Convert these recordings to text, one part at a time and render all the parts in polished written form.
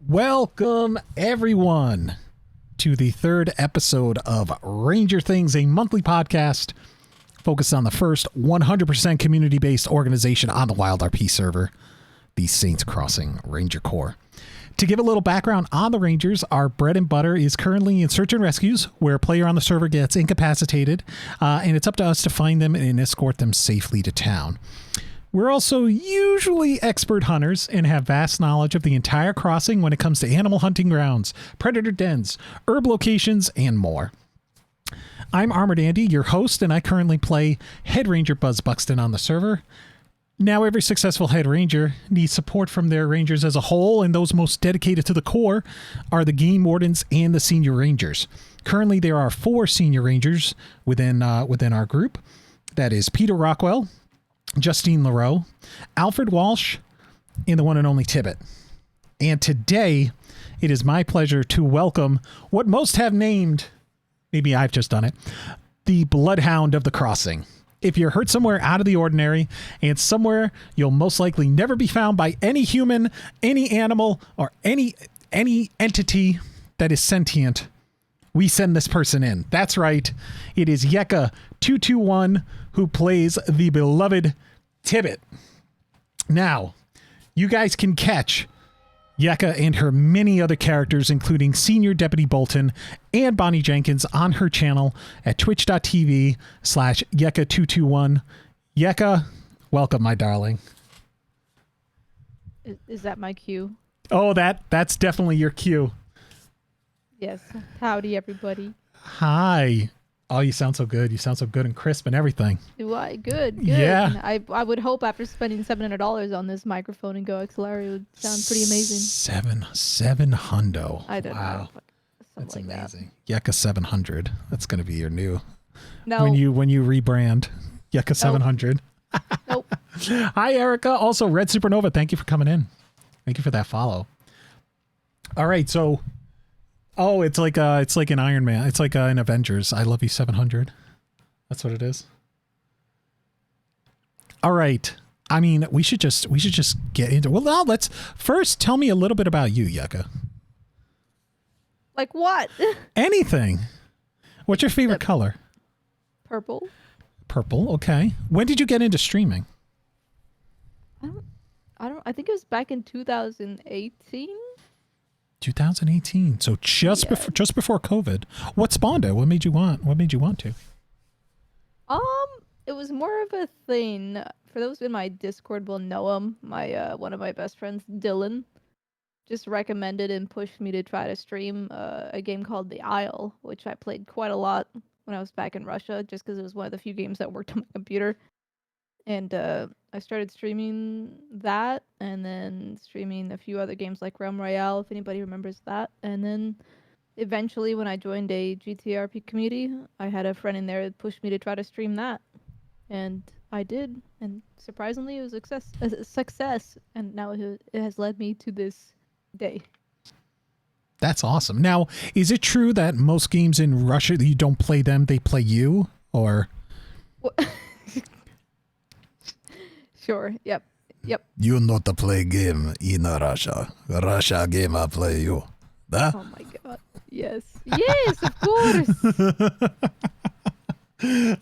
Welcome, everyone, to the third episode of Ranger Things, a monthly podcast focused on the first 100% community-based organization on the WildRP server, the Saints Crossing Ranger Corps. To give a little background on the Rangers, our bread and butter is currently in search and rescues, where a player on the server gets incapacitated, and it's up to us to find them and escort them safely to town. We're also usually expert hunters and have vast knowledge of the entire crossing when it comes to animal hunting grounds, predator dens, herb locations, and more. I'm ArmoredAndy, your host, and I currently play Head Ranger Buzz Buxton on the server. Now, every successful Head Ranger needs support from their Rangers as a whole, and those most dedicated to the core are the Game Wardens and the Senior Rangers. Currently, there are 4 Senior Rangers within our group. That is Peter Rockwell, Justine Leroux, Alfred Walsh, and the one and only Tibbit. And today, it is my pleasure to welcome what most have named, maybe I've just done it, the Bloodhound of the Crossing. If you're hurt somewhere out of the ordinary, and somewhere you'll most likely never be found by any human, any animal, or any entity that is sentient, we send this person in. That's right. It is Yeka221 who plays the beloved Tibbit. Now, you guys can catch Yeka and her many other characters, including Senior Deputy Bolton and Bonnie Jenkins, on her channel at twitch.tv/Yeka221. Yeka, welcome, my darling. Is that my cue? Oh, that's definitely your cue. Yes. Howdy, everybody. Hi. Oh, you sound so good. You sound so good and crisp and everything. Do I? Good. Yeah. I would hope after spending $700 on this microphone and Go XLR, it would sound pretty amazing. Seven hundo. I don't know. That's like amazing. That. Yeka 700. That's going to be your new. No. When you rebrand, Yeka 700. Nope. Hi, Erica. Also, Red Supernova. Thank you for coming in. Thank you for that follow. All right, so. Oh, it's like an Iron Man. It's like an Avengers. I love you 700. That's what it is. All right. I mean, we should just get into. Well, now let's first tell me a little bit about you, Yeka. Like what? Anything. What's your favorite color? Purple. Purple. Okay. When did you get into streaming? I think it was back in 2018. 2018. So just before COVID. What spawned it? What made you want to? It was more of a thing. For those in my Discord will know him. My one of my best friends, Dylan, just recommended and pushed me to try to stream a game called The Isle, which I played quite a lot when I was back in Russia, just because it was one of the few games that worked on my computer. And I started streaming that, and then streaming a few other games like Realm Royale, if anybody remembers that. And then eventually, when I joined a GTRP community, I had a friend in there that pushed me to try to stream that. And I did, and surprisingly, it was a success. And now it has led me to this day. That's awesome. Now, is it true that most games in Russia, you don't play them, they play you? Or... Sure. Yep. You not to play game in Russia. Russia game I play you. Huh? Oh my god. Yes. Yes, of course.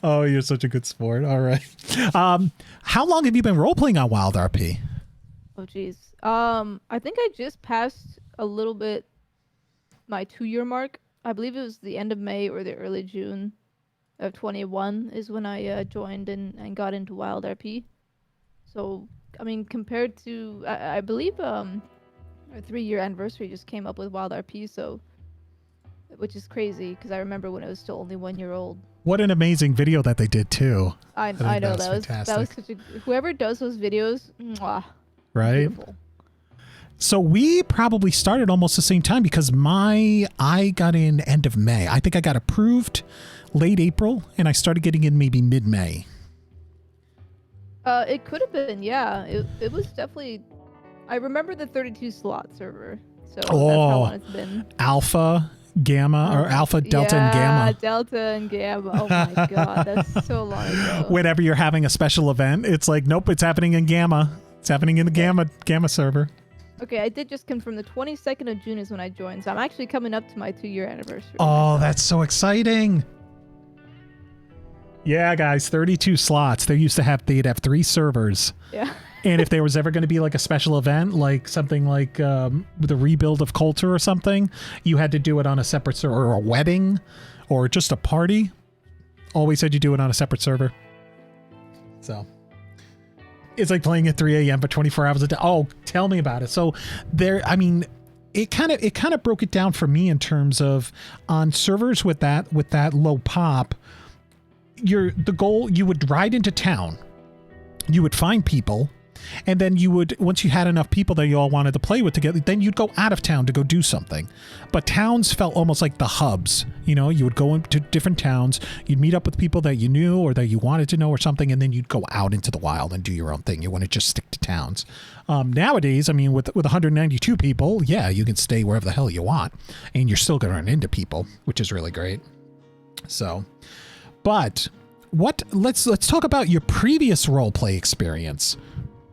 Oh, you're such a good sport. All right. How long have you been role playing on WildRP? Oh geez. I think I just passed a little bit my 2-year mark. I believe it was the end of May or the early June of 21 is when I joined and got into WildRP. So, I mean, compared to, I believe our 3-year anniversary just came up with WildRP, so, which is crazy, because I remember when it was still only 1 year old. What an amazing video that they did, too. I know, that was such a, whoever does those videos, mwah, right? Beautiful. So we probably started almost the same time, because I got in end of May. I think I got approved late April, and I started getting in maybe mid-May. It could have been, yeah. It was definitely. I remember the 32 slot server, so that's how long it's been. Alpha, Gamma, or Alpha, Delta, and Gamma. Yeah, Delta and Gamma. Oh my god, that's so long ago. Whenever you're having a special event, it's like, nope, it's happening in Gamma. It's happening in the Gamma server. Okay, I did just confirm the 22nd of June is when I joined, so I'm actually coming up to my 2-year anniversary. Oh, that's so exciting. Yeah, guys, 32 slots. They'd have 3 servers. Yeah. And if there was ever going to be like a special event, like something like the rebuild of Coulter or something, you had to do it on a separate server, or a wedding, or just a party. Always had you do it on a separate server. So it's like playing at 3 a.m. for 24 hours a day. Oh, tell me about it. So it kind of broke it down for me in terms of on servers with that low pop. The goal, you would ride into town, you would find people, and then you would, once you had enough people that you all wanted to play with together, then you'd go out of town to go do something. But towns felt almost like the hubs. You know, you would go into different towns, you'd meet up with people that you knew or that you wanted to know or something, and then you'd go out into the wild and do your own thing. You wouldn't just stick to towns. Nowadays, I mean, with 192 people, yeah, you can stay wherever the hell you want, and you're still going to run into people, which is really great. So, but let's talk about your previous roleplay experience.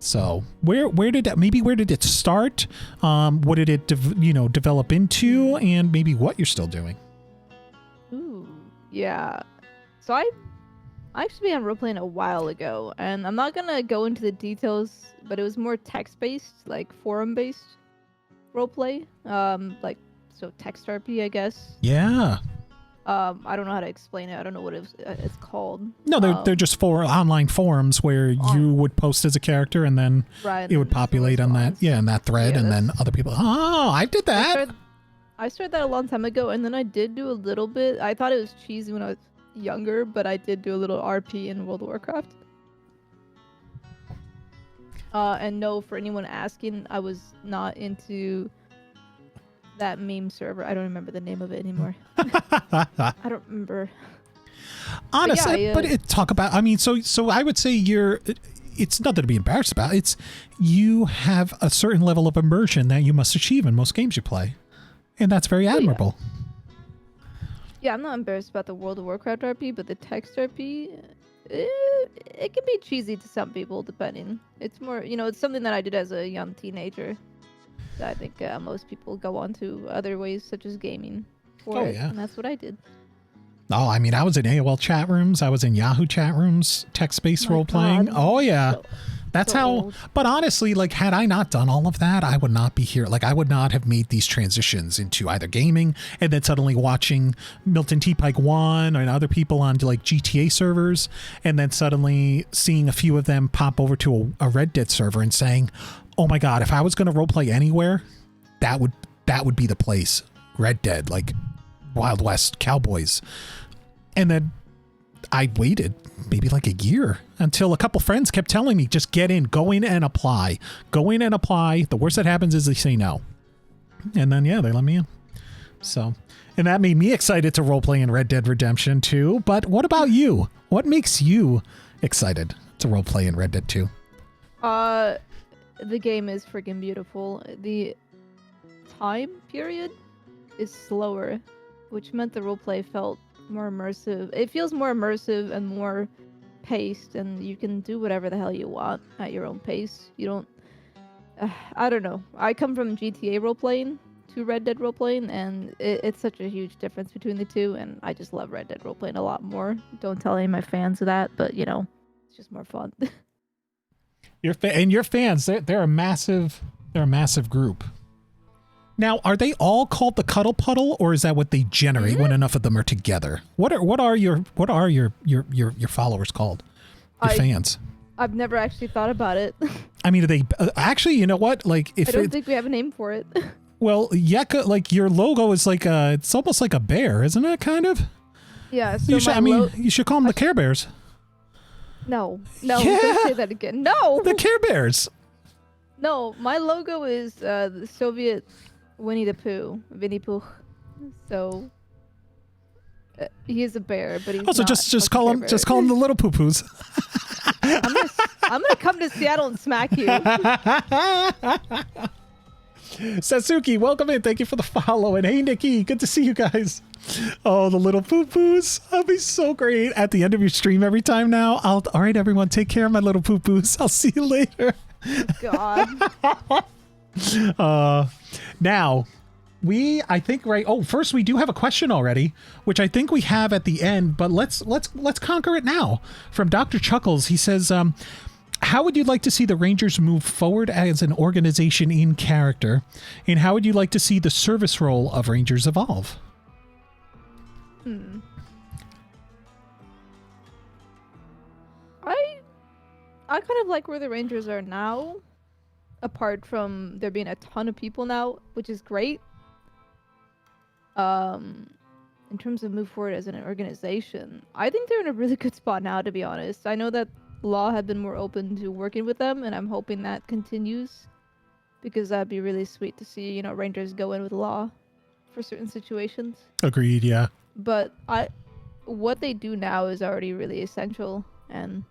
So where did it start? What did it develop into, and maybe what you're still doing? Ooh, yeah. So I actually began roleplaying a while ago, and I'm not gonna go into the details, but it was more text-based, like forum-based roleplay. So text RP, I guess. Yeah. I don't know how to explain it. I don't know what it's called. No, they're just online forums where you would post as a character, and then it would populate on that, in that thread, and then other people. Oh, I did that. I started that a long time ago, and then I did do a little bit. I thought it was cheesy when I was younger, but I did do a little RP in World of Warcraft. And no, for anyone asking, I was not into that meme server. I don't remember the name of it anymore. I don't remember. Honestly, talk about, I mean, so I would say it's nothing to be embarrassed about. It's, you have a certain level of immersion that you must achieve in most games you play. And that's very admirable. Yeah, I'm not embarrassed about the World of Warcraft RP, but the text RP, it can be cheesy to some people, depending. It's more, it's something that I did as a young teenager. I think most people go on to other ways, such as gaming, and that's what I did. Oh, I mean, I was in AOL chat rooms. I was in Yahoo chat rooms, text-based role-playing. Oh, yeah. That's how, old. But honestly, like, had I not done all of that, I would not be here. Like, I would not have made these transitions into either gaming and then suddenly watching Milton T. Pike 1 and other people on, like, GTA servers, and then suddenly seeing a few of them pop over to a Red Dead server and saying, oh my God, if I was going to roleplay anywhere, that would be the place. Red Dead, like Wild West Cowboys. And then I waited maybe like a year until a couple friends kept telling me, just get in, go in and apply. Go in and apply. The worst that happens is they say no. And then, they let me in. So, and that made me excited to roleplay in Red Dead Redemption 2. But what about you? What makes you excited to roleplay in Red Dead 2? The game is freaking beautiful. The time period is slower, which meant the roleplay felt more immersive. It feels more immersive and more paced, and you can do whatever the hell you want at your own pace. You don't... I don't know. I come from GTA roleplaying to Red Dead roleplaying, and it's such a huge difference between the two, and I just love Red Dead roleplaying a lot more. Don't tell any of my fans of that, but, it's just more fun. Your fans, they're a massive group. Now, are they all called the Cuddle Puddle, or is that what they generate when enough of them are together? What are your followers called? Your fans? I've never actually thought about it. I mean, are they actually? You know what? Like, if I don't think we have a name for it. Well, Yeka, like your logo is like it's almost like a bear, isn't it? Kind of. Yeah. So you should call them the Care Bears. No, Yeah. Don't say that again. No, the Care Bears. No, my logo is the Soviet Winnie the Pooh, Winnie Pooh. So he is a bear, but he's also not just call him the little poo poos. I'm gonna come to Seattle and smack you. Satsuki, welcome in. Thank you for the follow. And hey, Nikki, good to see you guys. Oh, the little poo-poos. That'll be so great. At the end of your stream every time now, all right, everyone, take care of my little poo-poos. I'll see you later. God. Now, I think, right. Oh, first we do have a question already, which I think we have at the end, but let's conquer it now. From Dr. Chuckles, he says, how would you like to see the Rangers move forward as an organization in character? And how would you like to see the service role of Rangers evolve? I kind of like where the Rangers are now, apart from there being a ton of people now, which is great. In terms of move forward as an organization, I think they're in a really good spot now, to be honest. I know that Law had been more open to working with them, and I'm hoping that continues, because that'd be really sweet to see, you know, Rangers go in with Law for certain situations. Agreed, yeah. But what they do now is already really essential, and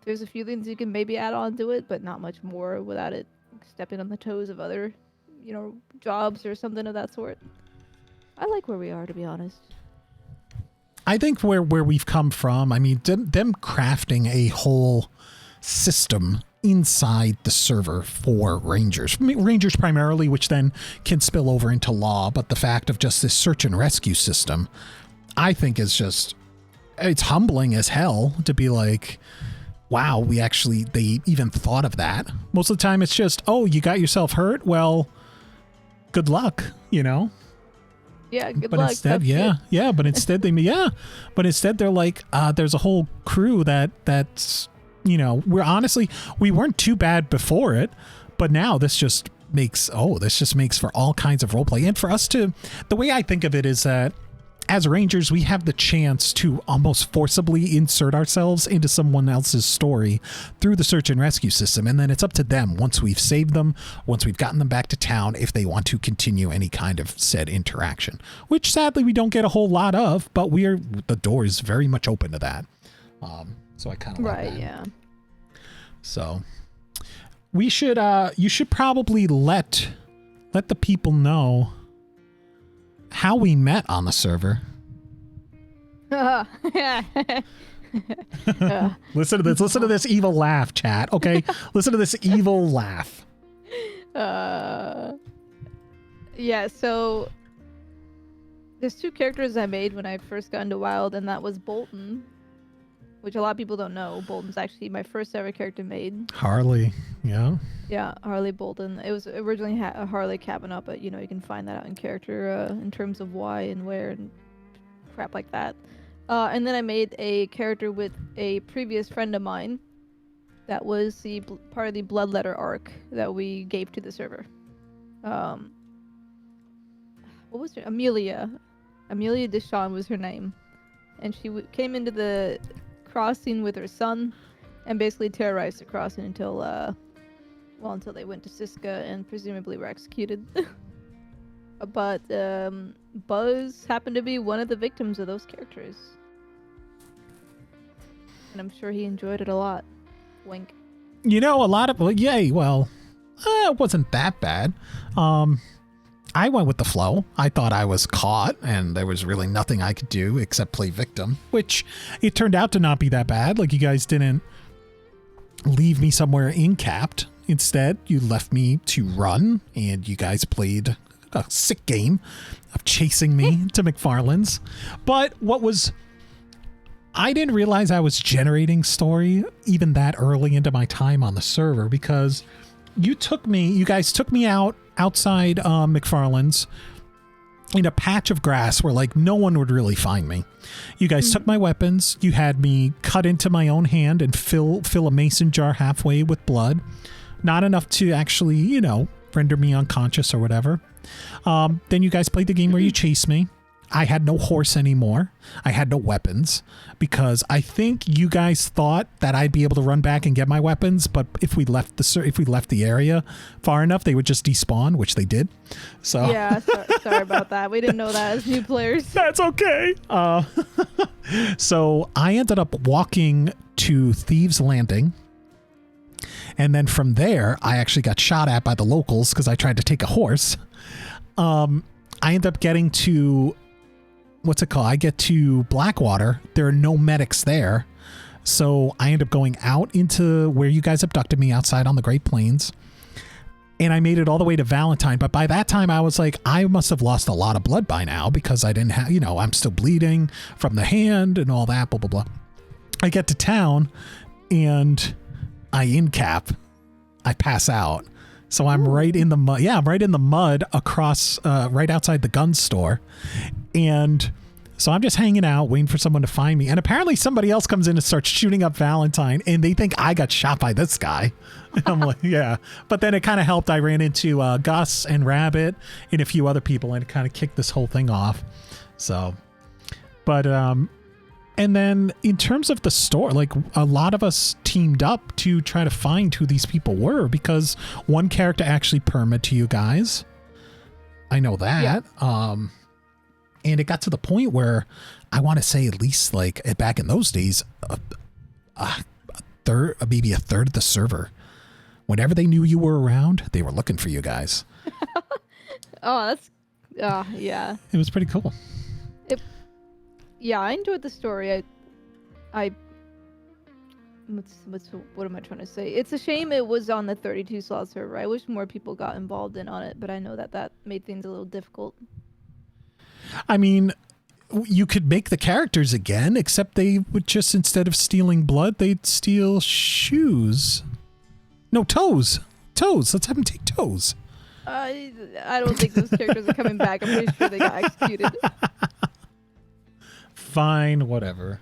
there's a few things you can maybe add on to it, but not much more without it stepping on the toes of other, you know, jobs or something of that sort. I like where we are, to be honest. I think where we've come from, I mean, them crafting a whole system inside the server for Rangers. Rangers primarily, which then can spill over into Law, but the fact of just this search and rescue system, I think is just, it's humbling as hell to be like, wow, they even thought of that. Most of the time it's just, oh, you got yourself hurt? Well, good luck, you know? Yeah, good but luck. Instead, but instead they're like, there's a whole crew that's, you know, we weren't too bad before it, but now this just makes for all kinds of roleplay. And for us the way I think of it is that as Rangers, we have the chance to almost forcibly insert ourselves into someone else's story through the search and rescue system. And then it's up to them, once we've saved them, once we've gotten them back to town, if they want to continue any kind of said interaction, which sadly we don't get a whole lot of, but the door is very much open to that. So I kind of like that. Right, yeah. So we should, you should probably let the people know how we met on the server. Listen to this evil laugh, chat. Okay, listen to this evil laugh. Yeah, so there's two characters I made when I first got into Wild, and that was Bolton, which a lot of people don't know. Bolton's actually my first ever character made. Harley, yeah. Yeah, Harley Bolton. It was originally a Harley Kavanaugh, but you know, you can find that out in character in terms of why and where and crap like that. And then I made a character with a previous friend of mine that was the part of the Bloodletter arc that we gave to the server. What was her? Amelia Deshawn was her name. And she came into the crossing with her son and basically terrorized the crossing until they went to Siska and presumably were executed. But Buzz happened to be one of the victims of those characters. And I'm sure he enjoyed it a lot. Wink. You know, it wasn't that bad. I went with the flow. I thought I was caught and there was really nothing I could do except play victim, which it turned out to not be that bad. Like, you guys didn't leave me somewhere incapped. Instead, you left me to run, and you guys played a sick game of chasing me to McFarland's. But I didn't realize I was generating story even that early into my time on the server, because you guys took me outside McFarland's in a patch of grass where like no one would really find me. You guys took my weapons. You had me cut into my own hand and fill a mason jar halfway with blood. Not enough to actually, you know, render me unconscious or whatever. Then you guys played the game where you chased me. I had no horse anymore. I had no weapons because I think you guys thought that I'd be able to run back and get my weapons, but if we left the area far enough, they would just despawn, which they did. So yeah, sorry about that. We didn't know that as new players. That's okay. So I ended up walking to Thieves Landing. And then from there, I actually got shot at by the locals because I tried to take a horse. I ended up getting to, what's it called? I get to Blackwater. There are no medics there. So I end up going out into where you guys abducted me outside on the Great Plains. and I made it all the way to Valentine. But by that time, I was like, I must have lost a lot of blood by now because I didn't have, I'm still bleeding from the hand and all that, blah, blah, blah. I get to town and I incap. I pass out. So I'm right in the mud. Yeah, I'm right in the mud across, right outside the gun store. And so I'm just hanging out, waiting for someone to find me. And apparently somebody else comes in and starts shooting up Valentine, and they think I got shot by this guy. And I'm like, yeah. But then it kind of helped. I ran into Gus and Rabbit and a few other people, and it kind of kicked this whole thing off. So, but, and then in terms of the store, like a lot of us teamed up to try to find who these people were because one character actually permit to you guys. I know that. Yeah. And it got to the point where I want to say at least like back in those days, maybe a third of the server, whenever they knew you were around, they were looking for you guys. Oh, yeah. It was pretty cool. Yeah, I enjoyed the story. What am I trying to say? It's a shame it was on the 32 slot server. I wish more people got involved in on it, but I know that made things a little difficult. I mean, you could make the characters again, except they would just, instead of stealing blood, they'd steal shoes. No, toes. Let's have them take toes. I don't think those characters are coming back. I'm pretty sure they got executed. Fine, whatever.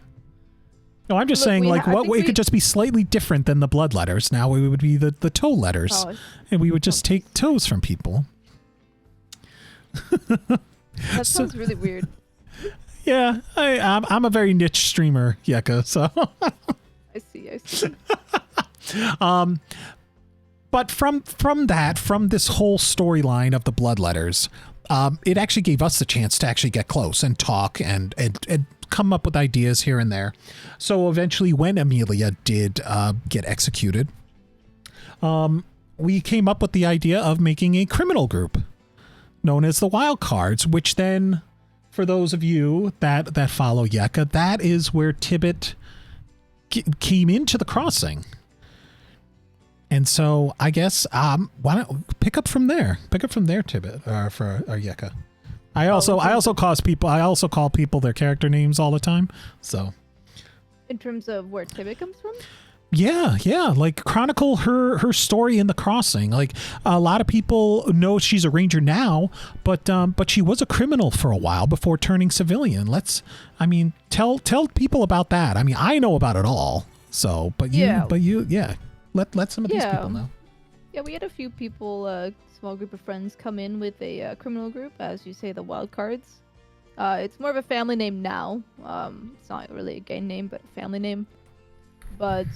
No, I'm just saying, it could just be slightly different than the blood letters. Now it would be the toe letters, and we would just take toes from people. That sounds really weird. Yeah, I'm a very niche streamer, Yeka. So I see. But from this whole storyline of the blood letters, it actually gave us the chance to actually get close and talk and come up with ideas here and there. So eventually, when Amelia did get executed, we came up with the idea of making a criminal group known as the Wild Cards, which then, for those of you that follow Yeka, that is where Tibbit came into the crossing. And so I guess why don't pick up from there, Tibbit, for Yeka. I also call people their character names all the time. So, in terms of where Tibbit comes from. Yeah, like chronicle her story in the crossing. Like a lot of people know she's a ranger now, but she was a criminal for a while before turning civilian. Tell people about that. I mean, I know about it all. So, let some of these people know. Yeah, we had a few people, a small group of friends, come in with a criminal group, as you say, the Wild Cards. It's more of a family name now. It's not really a gang name, but a family name. But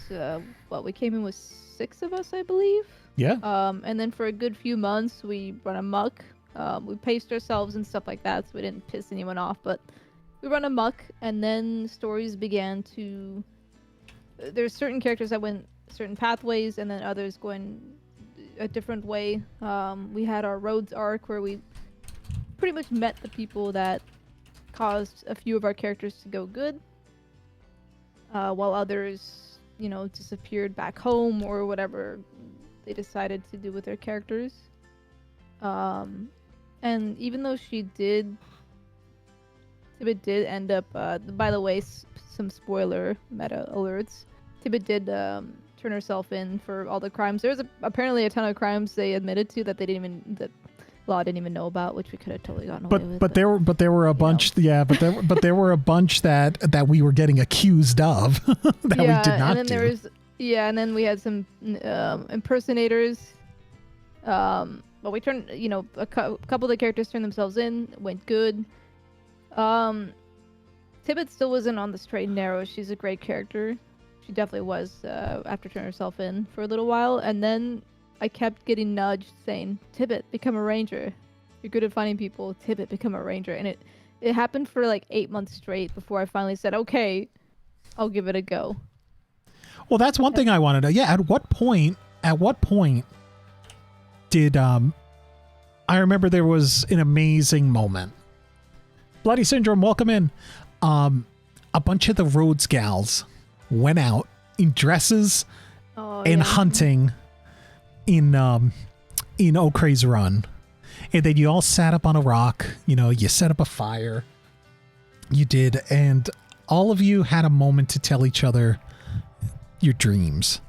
we came in with 6 of us, I believe. Yeah. And then for a good few months, we run amok. We paced ourselves and stuff like that, so we didn't piss anyone off. But we run amok, and then stories began to. There's certain characters that went certain pathways, and then others going a different way. We had our Roads arc where we pretty much met the people that caused a few of our characters to go good, while others, disappeared back home or whatever they decided to do with their characters. And even though Tibbit did end up, by the way, some spoiler meta alerts, Tibbit did turn herself in for all the crimes. There's apparently a ton of crimes they admitted to that that law didn't even know about, which we could have totally gotten away with. But there were a bunch, but there were a bunch that we were getting accused of that we did not and then do. And then we had some impersonators. But we turned, a couple of the characters turned themselves in, went good. Tibbit still wasn't on the straight and narrow. She's a great character. She definitely was after turning herself in for a little while, and then I kept getting nudged saying, Tibbit, become a ranger. You're good at finding people. Tibbit, become a ranger. And it happened for like 8 months straight before I finally said, okay, I'll give it a go. Well, that's one thing I wanted to. Yeah, at what point did I remember there was an amazing moment. Bloody Syndrome, welcome in. A bunch of the Rhodes gals went out in dresses and hunting in in O'Crea's Run. And then you all sat up on a rock, you set up a fire. You did, and all of you had a moment to tell each other your dreams.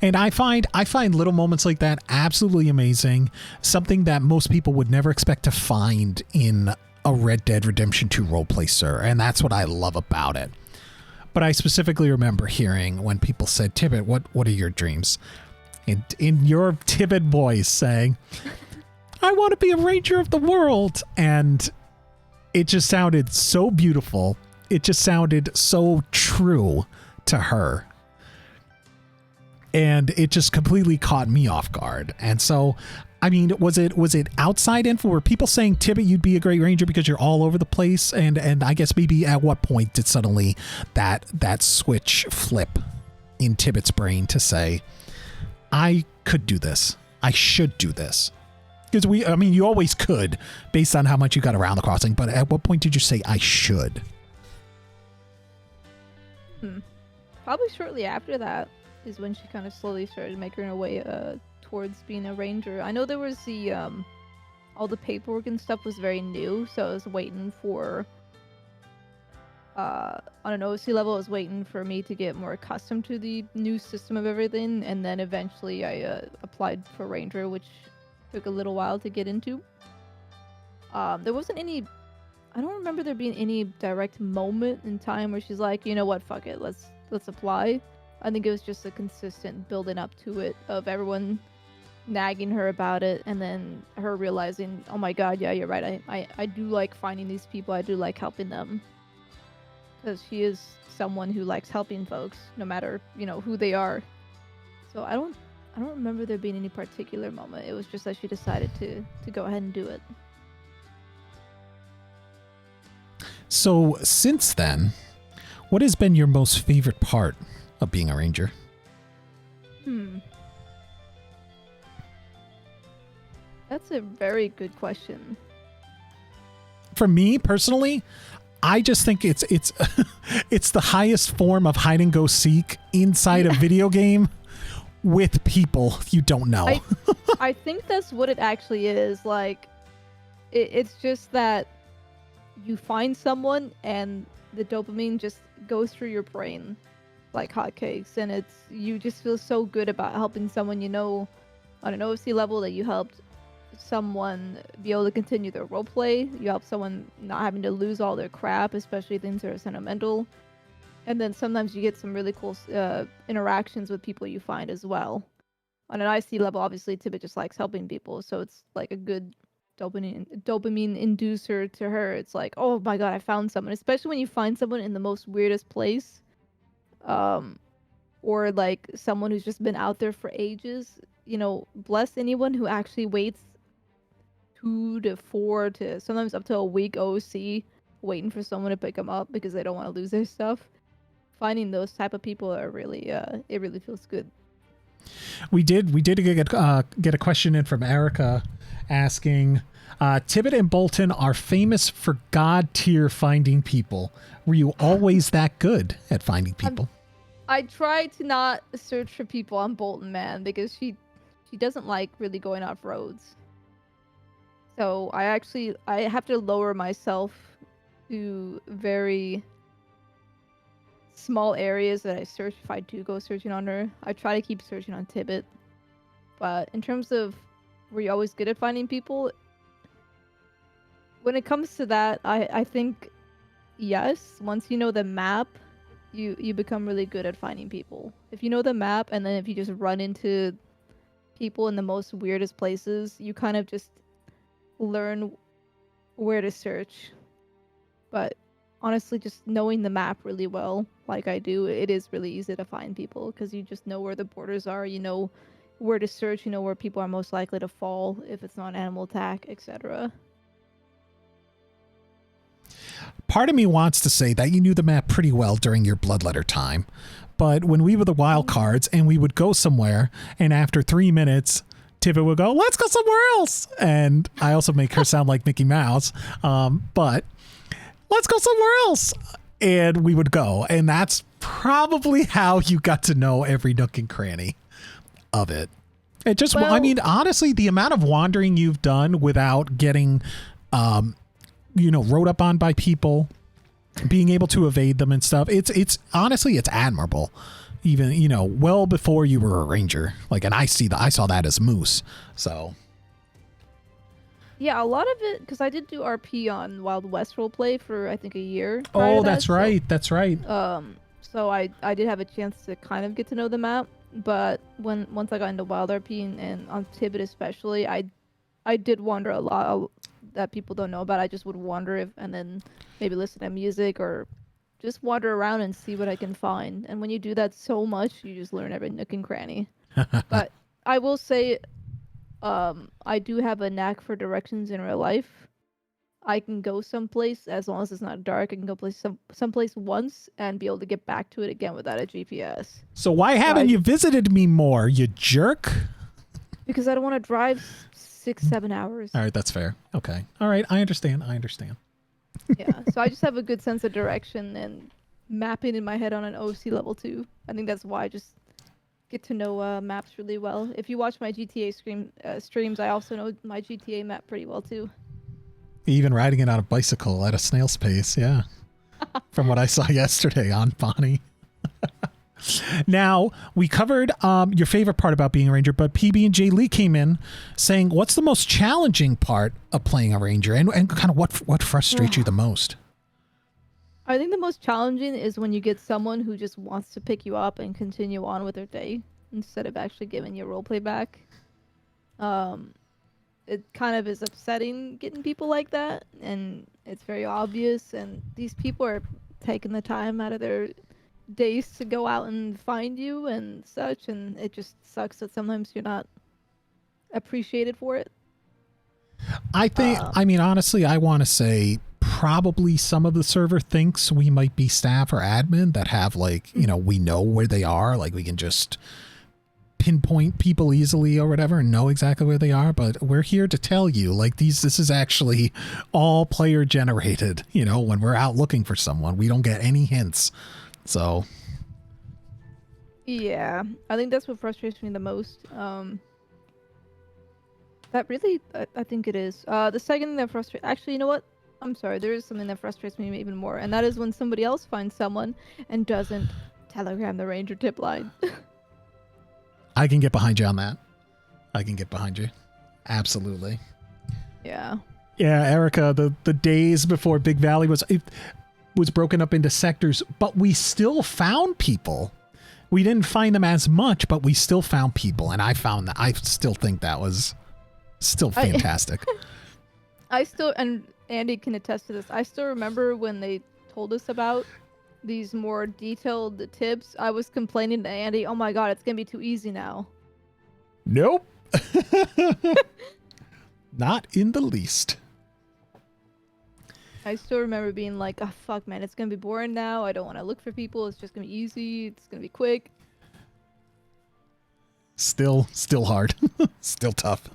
And I find little moments like that absolutely amazing. Something that most people would never expect to find in a Red Dead Redemption 2 roleplay, sir. And that's what I love about it. But I specifically remember hearing when people said, Tibbit, what are your dreams? And in your Tibbit voice saying, I want to be a ranger of the world. And it just sounded so beautiful. It just sounded so true to her. And it just completely caught me off guard. And so, I mean, was it outside info? Were people saying, Tibbit, you'd be a great ranger because you're all over the place? And I guess maybe at what point did suddenly that switch flip in Tibbit's brain to say, I could do this. I should do this. Because you always could based on how much you got around the crossing. But at what point did you say, I should? Probably shortly after that is when she kind of slowly started making her way towards being a ranger. I know there was the all the paperwork and stuff was very new, so I was waiting for on an OC level I was waiting for me to get more accustomed to the new system of everything, and then eventually I applied for ranger, which took a little while to get into. There wasn't any, I don't remember there being any direct moment in time where she's like, you know what, fuck it, let's apply. I think it was just a consistent building up to it of everyone nagging her about it, and then her realizing, oh my god, yeah, you're right, I do like finding these people, I do like helping them. Because she is someone who likes helping folks, no matter, who they are. So I don't remember there being any particular moment. It was just that she decided to go ahead and do it. So since then, what has been your most favorite part of being a ranger? That's a very good question. For me personally, I just think it's it's the highest form of hide and go seek inside a video game with people you don't know. I think that's what it actually is. Like, it's just that you find someone and the dopamine just goes through your brain like hotcakes, and you just feel so good about helping someone on an OC level, that you helped someone be able to continue their roleplay. You help someone not having to lose all their crap, especially things that are sentimental. And then sometimes you get some really cool interactions with people you find as well. On an IC level, obviously, Tibbit just likes helping people, so it's like a good dopamine inducer to her. It's like, oh my god, I found someone. Especially when you find someone in the most weirdest place, or like someone who's just been out there for ages. Bless anyone who actually waits 2 to 4 to sometimes up to a week OC waiting for someone to pick them up because they don't want to lose their stuff. Finding those type of people are really it really feels good. We did get a question in from Erica asking, Tibbit and Bolton are famous for god tier finding people. Were you always that good at finding people? I try to not search for people on Bolton, man, because she doesn't like really going off roads. So I have to lower myself to very small areas that I search if I do go searching on her. I try to keep searching on Tibbit. But in terms of were you always good at finding people, when it comes to that, I think yes. Once you know the map, you become really good at finding people. If you know the map, and then if you just run into people in the most weirdest places, you kind of just learn where to search. But honestly, just knowing the map really well, like I do, it is really easy to find people because you just know where the borders are, you know where to search, you know where people are most likely to fall if it's not an animal attack, etc. Part of me wants to say that you knew the map pretty well during your bloodletter time, but when we were the wild cards and we would go somewhere, and after 3 minutes Tibbit would go, let's go somewhere else. And I also make her sound like Mickey Mouse. But let's go somewhere else. And we would go. And that's probably how you got to know every nook and cranny of it. It just, I mean, honestly, the amount of wandering you've done without getting, rode up on by people, being able to evade them and stuff. It's honestly, it's admirable. Even, well before you were a ranger, and I saw that as Moose. So. Yeah, a lot of it, because I did do RP on Wild West roleplay for, I think, a year. Oh, that's right. That's right. So I did have a chance to kind of get to know the map, but once I got into WildRP and on Tibbit especially, I did wander a lot that people don't know about. I just would wander and then maybe listen to music or just wander around and see what I can find. And when you do that so much, you just learn every nook and cranny. But I will say, I do have a knack for directions in real life. I can go someplace as long as it's not dark. I can go someplace once and be able to get back to it again without a GPS. So why haven't you visited me more, you jerk? Because I don't want to drive 6-7 hours. All right, that's fair. Okay. All right, I understand. Yeah, so I just have a good sense of direction and mapping in my head on an OC level 2. I think that's why I just get to know maps really well. If you watch my GTA streams, I also know my GTA map pretty well too. Even riding it on a bicycle at a snail's pace, yeah. From what I saw yesterday on Bonnie. Now, we covered your favorite part about being a ranger, but PB&J Lee came in saying, what's the most challenging part of playing a ranger, and kind of what frustrates you the most? I think the most challenging is when you get someone who just wants to pick you up and continue on with their day instead of actually giving you roleplay back. It kind of is upsetting getting people like that, and it's very obvious, and these people are taking the time out of their days to go out and find you and such, and it just sucks that sometimes you're not appreciated for it. I think, honestly, I want to say probably some of the server thinks we might be staff or admin that have we know where they are, we can just pinpoint people easily or whatever and know exactly where they are, but we're here to tell you this is actually all player generated. When we're out looking for someone, we don't get any hints. So yeah, I think that's what frustrates me the most. That really, I think it is. The second thing that frustrates, actually, you know what? I'm sorry, there is something that frustrates me even more, and that is when somebody else finds someone and doesn't telegram the ranger tip line. I can get behind you on that. I can get behind you. Absolutely. Yeah. Yeah, Erica, the days before Big Valley was broken up into sectors, but we still found people. We didn't find them as much, but we still found people, and I still think that was still fantastic. And Andy can attest to this, I still remember when they told us about these more detailed tips. I was complaining to Andy, oh my god, it's gonna be too easy now. Nope. Not in the least. I still remember being like, oh fuck man, it's gonna be boring now, I don't want to look for people, it's just gonna be easy, it's gonna be quick. Still hard. Still tough.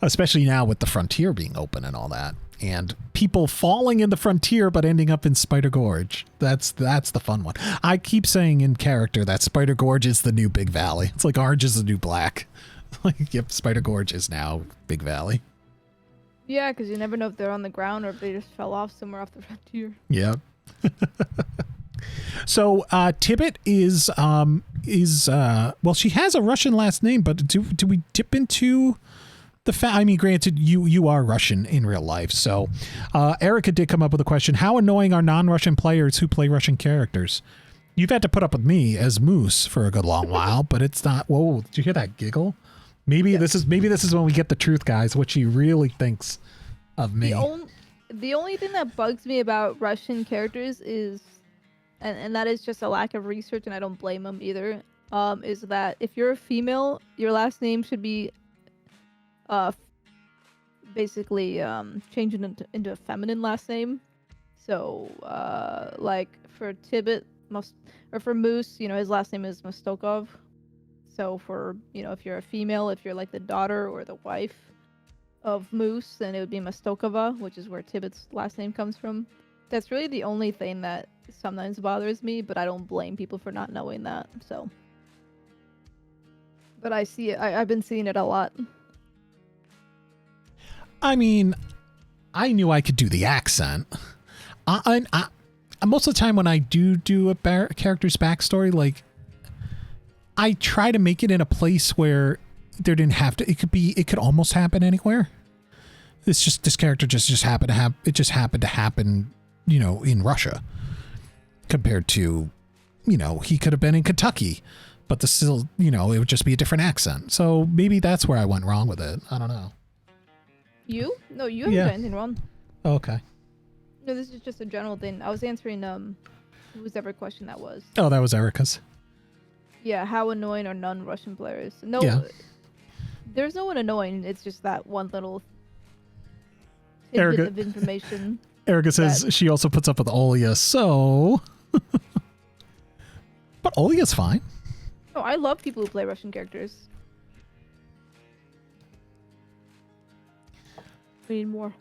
Especially now with the frontier being open and all that. And people falling in the frontier but ending up in Spider Gorge. That's the fun one. I keep saying in character that Spider Gorge is the new Big Valley. It's like orange is the new black. Yep, Spider Gorge is now Big Valley. Yeah, because you never know if they're on the ground or if they just fell off somewhere off the frontier. Yep. So Tibbit is well, she has a Russian last name, but do we dip into the granted, you are Russian in real life. So Erica did come up with a question. How annoying are non-Russian players who play Russian characters? You've had to put up with me as Moose for a good long while, but it's not. Whoa, did you hear that giggle? Maybe this is when we get the truth, guys, what she really thinks of me. The only thing that bugs me about Russian characters is, and that is just a lack of research, and I don't blame them either, is that if you're a female, your last name should be basically changing into a feminine last name. So like for Tibbit, or for Moose, his last name is Mostokov. So for, if you're a female, if you're like the daughter or the wife of Moose, then it would be Mostokova, which is where Tibbit's last name comes from. That's really the only thing that sometimes bothers me, but I don't blame people for not knowing that. So But I see it. I've been seeing it a lot. I mean, I knew I could do the accent. I most of the time when I do a character's backstory, like, I try to make it in a place where there didn't have to. It could almost happen anywhere. This character just happened to have. It just happened to happen, you know, in Russia. Compared to, you know, he could have been in Kentucky, but still, you know, it would just be a different accent. So maybe that's where I went wrong with it. I don't know. You? No, you haven't done anything wrong. Oh, okay. No, this is just a general thing. I was answering whosever question that was. Oh, that was Erica's. Yeah, how annoying are non-Russian players? No, there's no one annoying. It's just that one little tidbit of information. Erica says she also puts up with Olya, so... But Olya's fine. Oh, I love people who play Russian characters. We need more.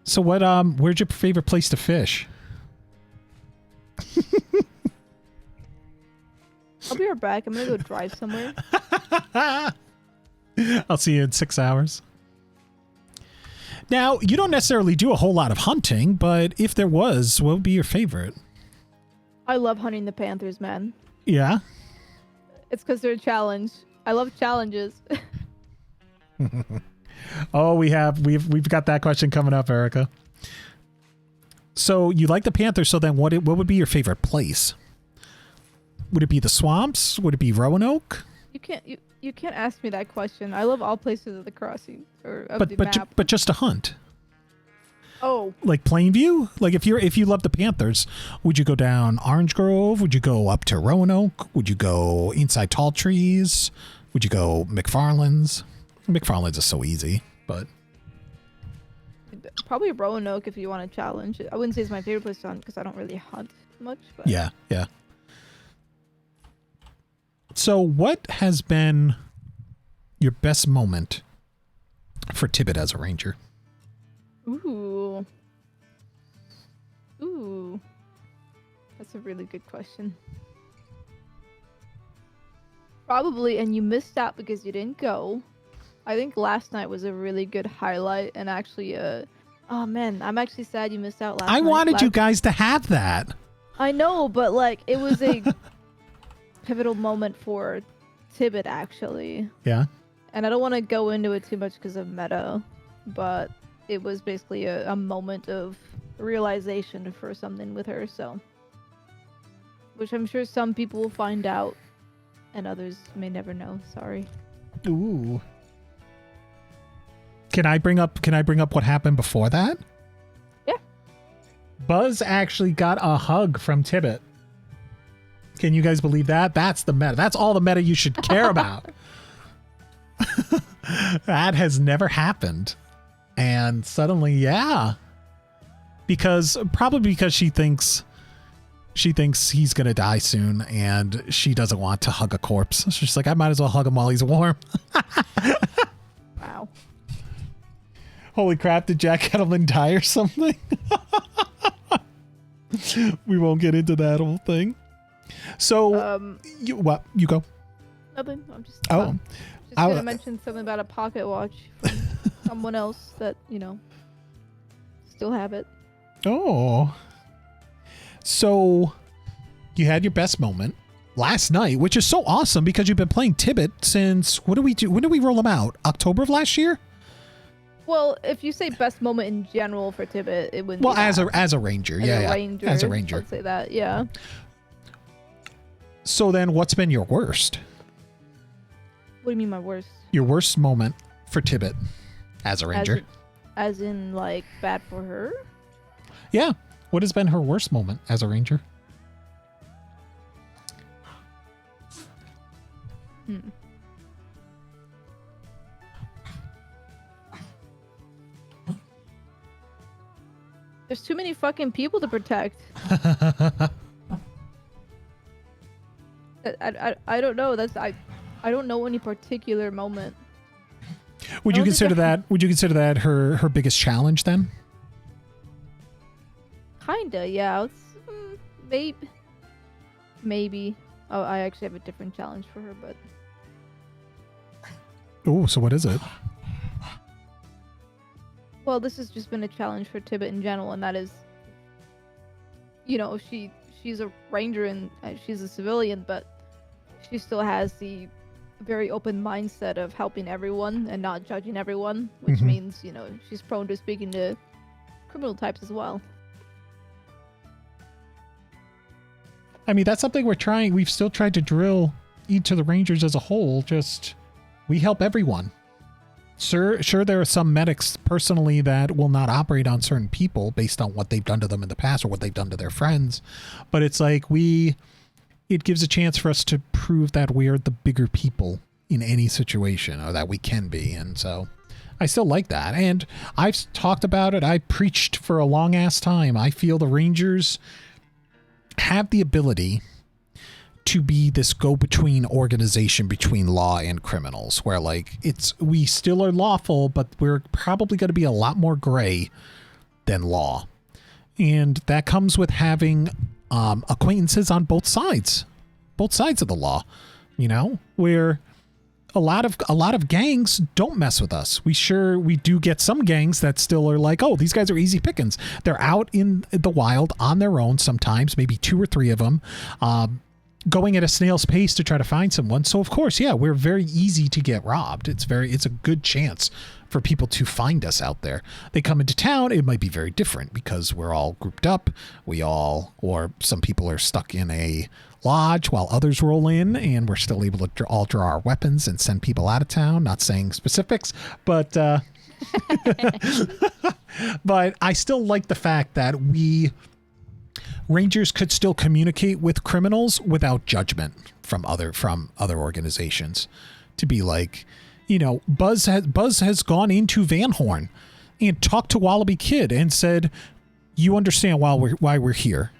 So what, where's your favorite place to fish? I'll be right back. I'm gonna go drive somewhere. I'll see you in 6 hours. Now, you don't necessarily do a whole lot of hunting, but if there was, what would be your favorite? I love hunting the panthers, man. Yeah? It's because they're a challenge. I love challenges. Oh, we've got that question coming up, Erica. So you like the panthers, so then what would be your favorite place? Would it be the swamps? Would it be Roanoke? You can't ask me that question. I love all places of the crossing or of the map. But just to hunt. Oh, like Plainview? Like if you love the Panthers, would you go down Orange Grove? Would you go up to Roanoke? Would you go inside Tall Trees? Would you go McFarland's? McFarland's is so easy, but probably Roanoke if you want to challenge. I wouldn't say it's my favorite place to hunt because I don't really hunt much. But yeah. So what has been your best moment for Tibbit as a ranger? Ooh. That's a really good question. Probably, and you missed out because you didn't go. I think last night was a really good highlight, and actually, oh man, I'm actually sad you missed out last night. I wanted you guys to have that. I know, but like, it was a pivotal moment for Tibbit, actually. Yeah. And I don't want to go into it too much because of meta, but it was basically a moment of realization for something with her, so. Which I'm sure some people will find out, and others may never know. Sorry. Ooh. Can I bring up what happened before that? Yeah. Buzz actually got a hug from Tibbit. Can you guys believe that? That's the meta. That's all the meta you should care about. That has never happened. And suddenly, yeah. Probably because she thinks he's going to die soon and she doesn't want to hug a corpse. She's just like, I might as well hug him while he's warm. Wow. Holy crap, did Jack Kettleman die or something? We won't get into that whole thing. So, you go. Nothing. I'm just going to mention something about a pocket watch from someone else that, still have it. Oh. So, you had your best moment last night, which is so awesome because you've been playing Tibbit since, when did we roll him out? October of last year? Well, if you say best moment in general for Tibbit, it wouldn't. Well, be as a ranger, as a ranger, I'd say that, yeah. So then, what's been your worst? What do you mean, my worst? Your worst moment for Tibbit as a ranger, as in like bad for her? Yeah. What has been her worst moment as a ranger? There's too many fucking people to protect. I don't know. I don't know any particular moment. Would you consider that her biggest challenge then? Kinda, yeah. Maybe. Oh, I actually have a different challenge for her, but Oh, so what is it? Well, this has just been a challenge for Tibbit in general, and that is, she's a ranger and she's a civilian, but she still has the very open mindset of helping everyone and not judging everyone, which means, she's prone to speaking to criminal types as well. I mean, that's something we've still tried to drill into the Rangers as a whole. Just, we help everyone. Sure, there are some medics personally that will not operate on certain people based on what they've done to them in the past or what they've done to their friends. But it's like it gives a chance for us to prove that we're the bigger people in any situation, or that we can be. And so I still like that. And I've talked about it. I preached for a long ass time. I feel the Rangers have the ability to be this go-between organization between law and criminals, where like we still are lawful, but we're probably going to be a lot more gray than law. And that comes with having acquaintances on both sides of the law, where a lot of gangs don't mess with us. We do get some gangs that still are like, oh, these guys are easy pickings. They're out in the wild on their own sometimes, maybe 2 or 3 of them, going at a snail's pace to try to find someone. So of course, yeah, we're very easy to get robbed. It's a good chance for people to find us out there. They come into town, it might be very different because we're all grouped up. Or some people are stuck in a lodge while others roll in, and we're still able to all draw our weapons and send people out of town. Not saying specifics, but but I still like the fact that Rangers could still communicate with criminals without judgment from other organizations. To be like, Buzz has gone into Van Horn and talked to Wallaby Kid and said, "You understand why we're here.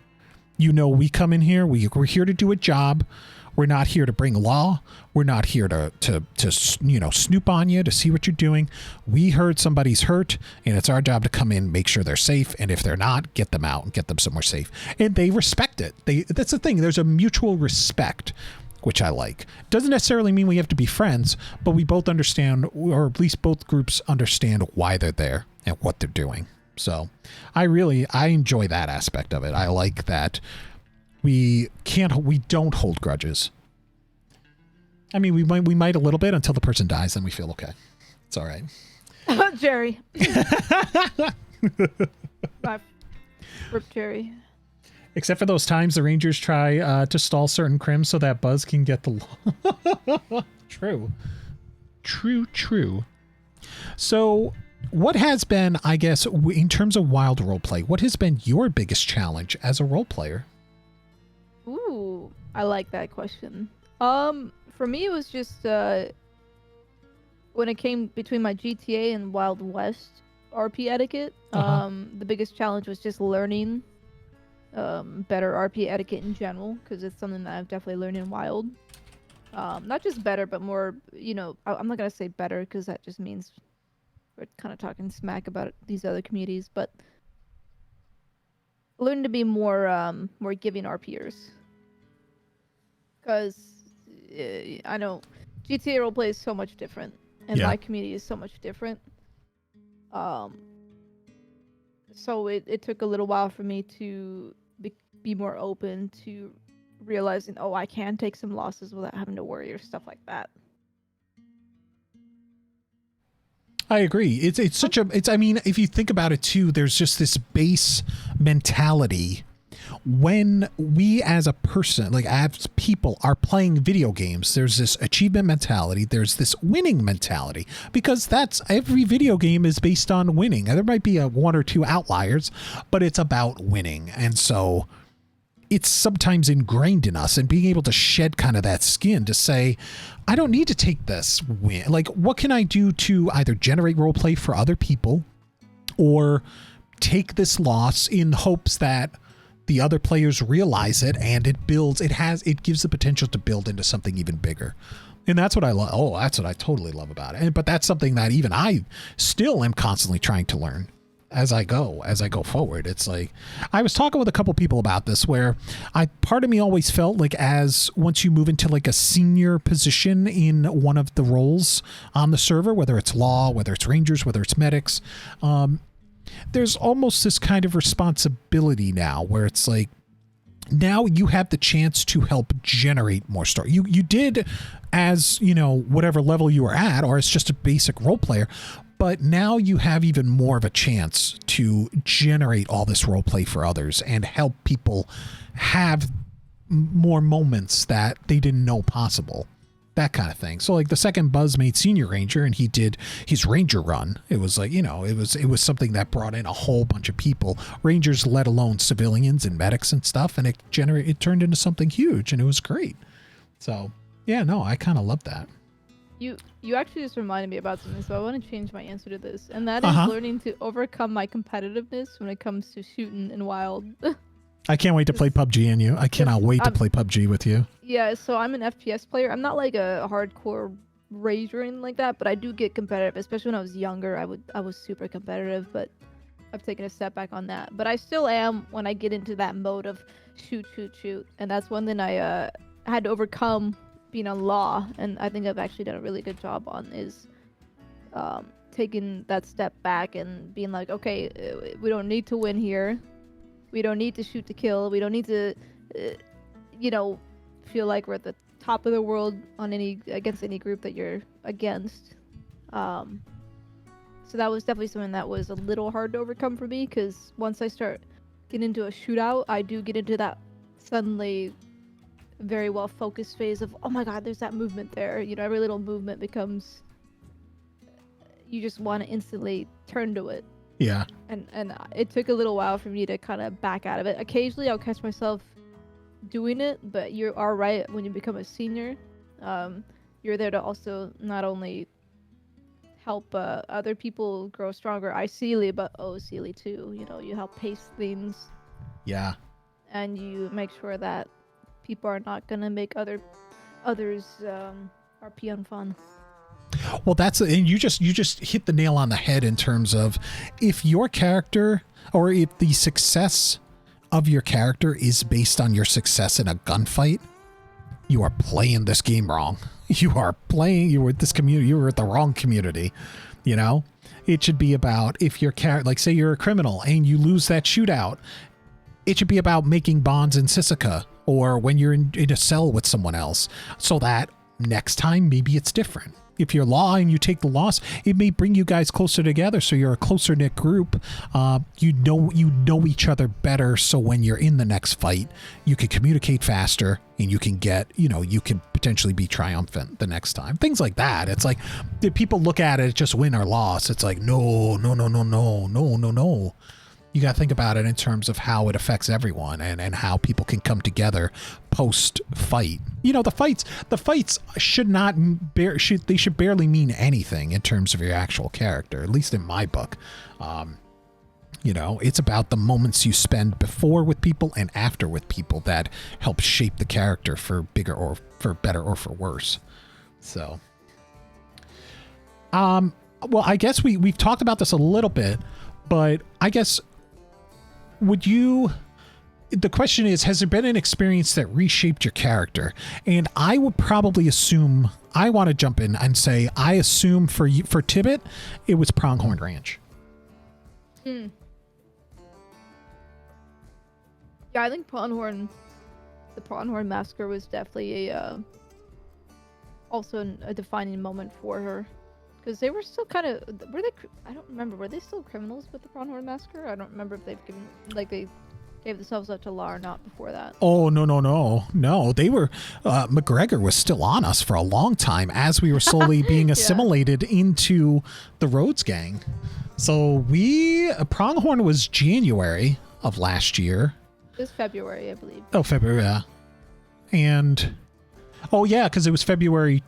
We come in here. We're here to do a job. We're not here to bring law. We're not here to snoop on you to see what you're doing. We heard somebody's hurt, and it's our job to come in, make sure they're safe, and if they're not, get them out and get them somewhere safe." And they respect it. That's the thing. There's a mutual respect, which I like. Doesn't necessarily mean we have to be friends, but we both understand, or at least both groups understand why they're there and what they're doing. So I enjoy that aspect of it. I like that we don't hold grudges. I mean, we might a little bit until the person dies, then we feel okay. It's all right. Jerry. Rip Jerry. Except for those times the Rangers try to stall certain crims so that Buzz can get the law. True. So what has been, I guess, in terms of wild roleplay, what has been your biggest challenge as a role player? Ooh, I like that question. For me, it was just when it came between my GTA and Wild West RP etiquette. The biggest challenge was just learning better RP etiquette in general, because it's something that I've definitely learned in Wild. Not just better, but more, I'm not gonna say better because that just means we're kind of talking smack about these other communities, but learn to be more giving RPers. Because I know GTA roleplay is so much different, and my community is so much different. So it took a little while for me to be more open to realizing, I can take some losses without having to worry or stuff like that. I agree. I mean, if you think about it too, there's just this base mentality when we as a person, like as people are playing video games. There's this achievement mentality. There's this winning mentality, because every video game is based on winning. There might be 1 or 2 outliers, but it's about winning. And so it's sometimes ingrained in us, and being able to shed kind of that skin to say, I don't need to take this win. Like, what can I do to either generate roleplay for other people or take this loss in hopes that the other players realize it, and it gives the potential to build into something even bigger. And that's what I love. That's what I totally love about it. But that's something that even I still am constantly trying to learn. as I go forward. It's like, I was talking with a couple people about this, where part of me always felt like, as once you move into like a senior position in one of the roles on the server, whether it's law, whether it's rangers, whether it's medics, there's almost this kind of responsibility now where it's like, now you have the chance to help generate more story. You did as, whatever level you were at, or as just a basic role player, but now you have even more of a chance to generate all this role play for others and help people have more moments that they didn't know possible. That kind of thing. So like the second Buzz made Senior Ranger and he did his Ranger run. It was like, it was something that brought in a whole bunch of people, Rangers, let alone civilians and medics and stuff. And it turned into something huge, and it was great. So yeah, no, I kind of love that. You actually just reminded me about something, so I want to change my answer to this. And that is learning to overcome my competitiveness when it comes to shooting in Wild. I can't wait to play PUBG and you. I cannot wait to play PUBG with you. Yeah, so I'm an FPS player. I'm not like a hardcore rage or anything like that, but I do get competitive. Especially when I was younger, I was super competitive, but I've taken a step back on that. But I still am when I get into that mode of shoot. And that's one thing I had to overcome being on law, and I think I've actually done a really good job on, is taking that step back and being like, okay, we don't need to win here. We don't need to shoot to kill. We don't need to, feel like we're at the top of the world against any group that you're against. So that was definitely something that was a little hard to overcome for me, because once I start getting into a shootout, I do get into that suddenly very well focused phase of, oh my god, there's that movement there. Every little movement becomes, you just want to instantly turn to it. Yeah. And it took a little while for me to kind of back out of it. Occasionally I'll catch myself doing it, but you are right, when you become a senior, you're there to also not only help other people grow stronger, ideally, but Sealy too. You help pace things. Yeah. And you make sure that people are not going to make others RP unfun. Well, and you just hit the nail on the head in terms of, if your character, or if the success of your character is based on your success in a gunfight, you are playing this game wrong. You are with this community. You were at the wrong community. It should be about, if your character, like say you're a criminal and you lose that shootout, it should be about making bonds in Sisika, or when you're in a cell with someone else, so that next time maybe it's different. If you're law and you take the loss, it may bring you guys closer together, so you're a closer knit group. You know each other better, so when you're in the next fight, you can communicate faster, and you can you can potentially be triumphant the next time. Things like that. It's like, if people look at it just win or loss, it's like no. You got to think about it in terms of how it affects everyone, and how people can come together post fight. The fights should barely mean anything in terms of your actual character, at least in my book. It's about the moments you spend before with people and after with people that help shape the character for bigger or for better or for worse. So, well, I guess we've talked about this a little bit, but I guess, the question is, has there been an experience that reshaped your character? And I would probably assume, I want to jump in and say, I assume for Tibbit, it was Pronghorn Ranch. Yeah, I think the Pronghorn Massacre was definitely also a defining moment for her. Because they were still kind of, I don't remember, were they still criminals with the Pronghorn Massacre? I don't remember if they gave themselves up to law or not before that. Oh, no. They were, McGregor was still on us for a long time as we were slowly being assimilated into the Rhodes Gang. So Pronghorn was January of last year. It was February, I believe. Oh, February, yeah. And, because it was February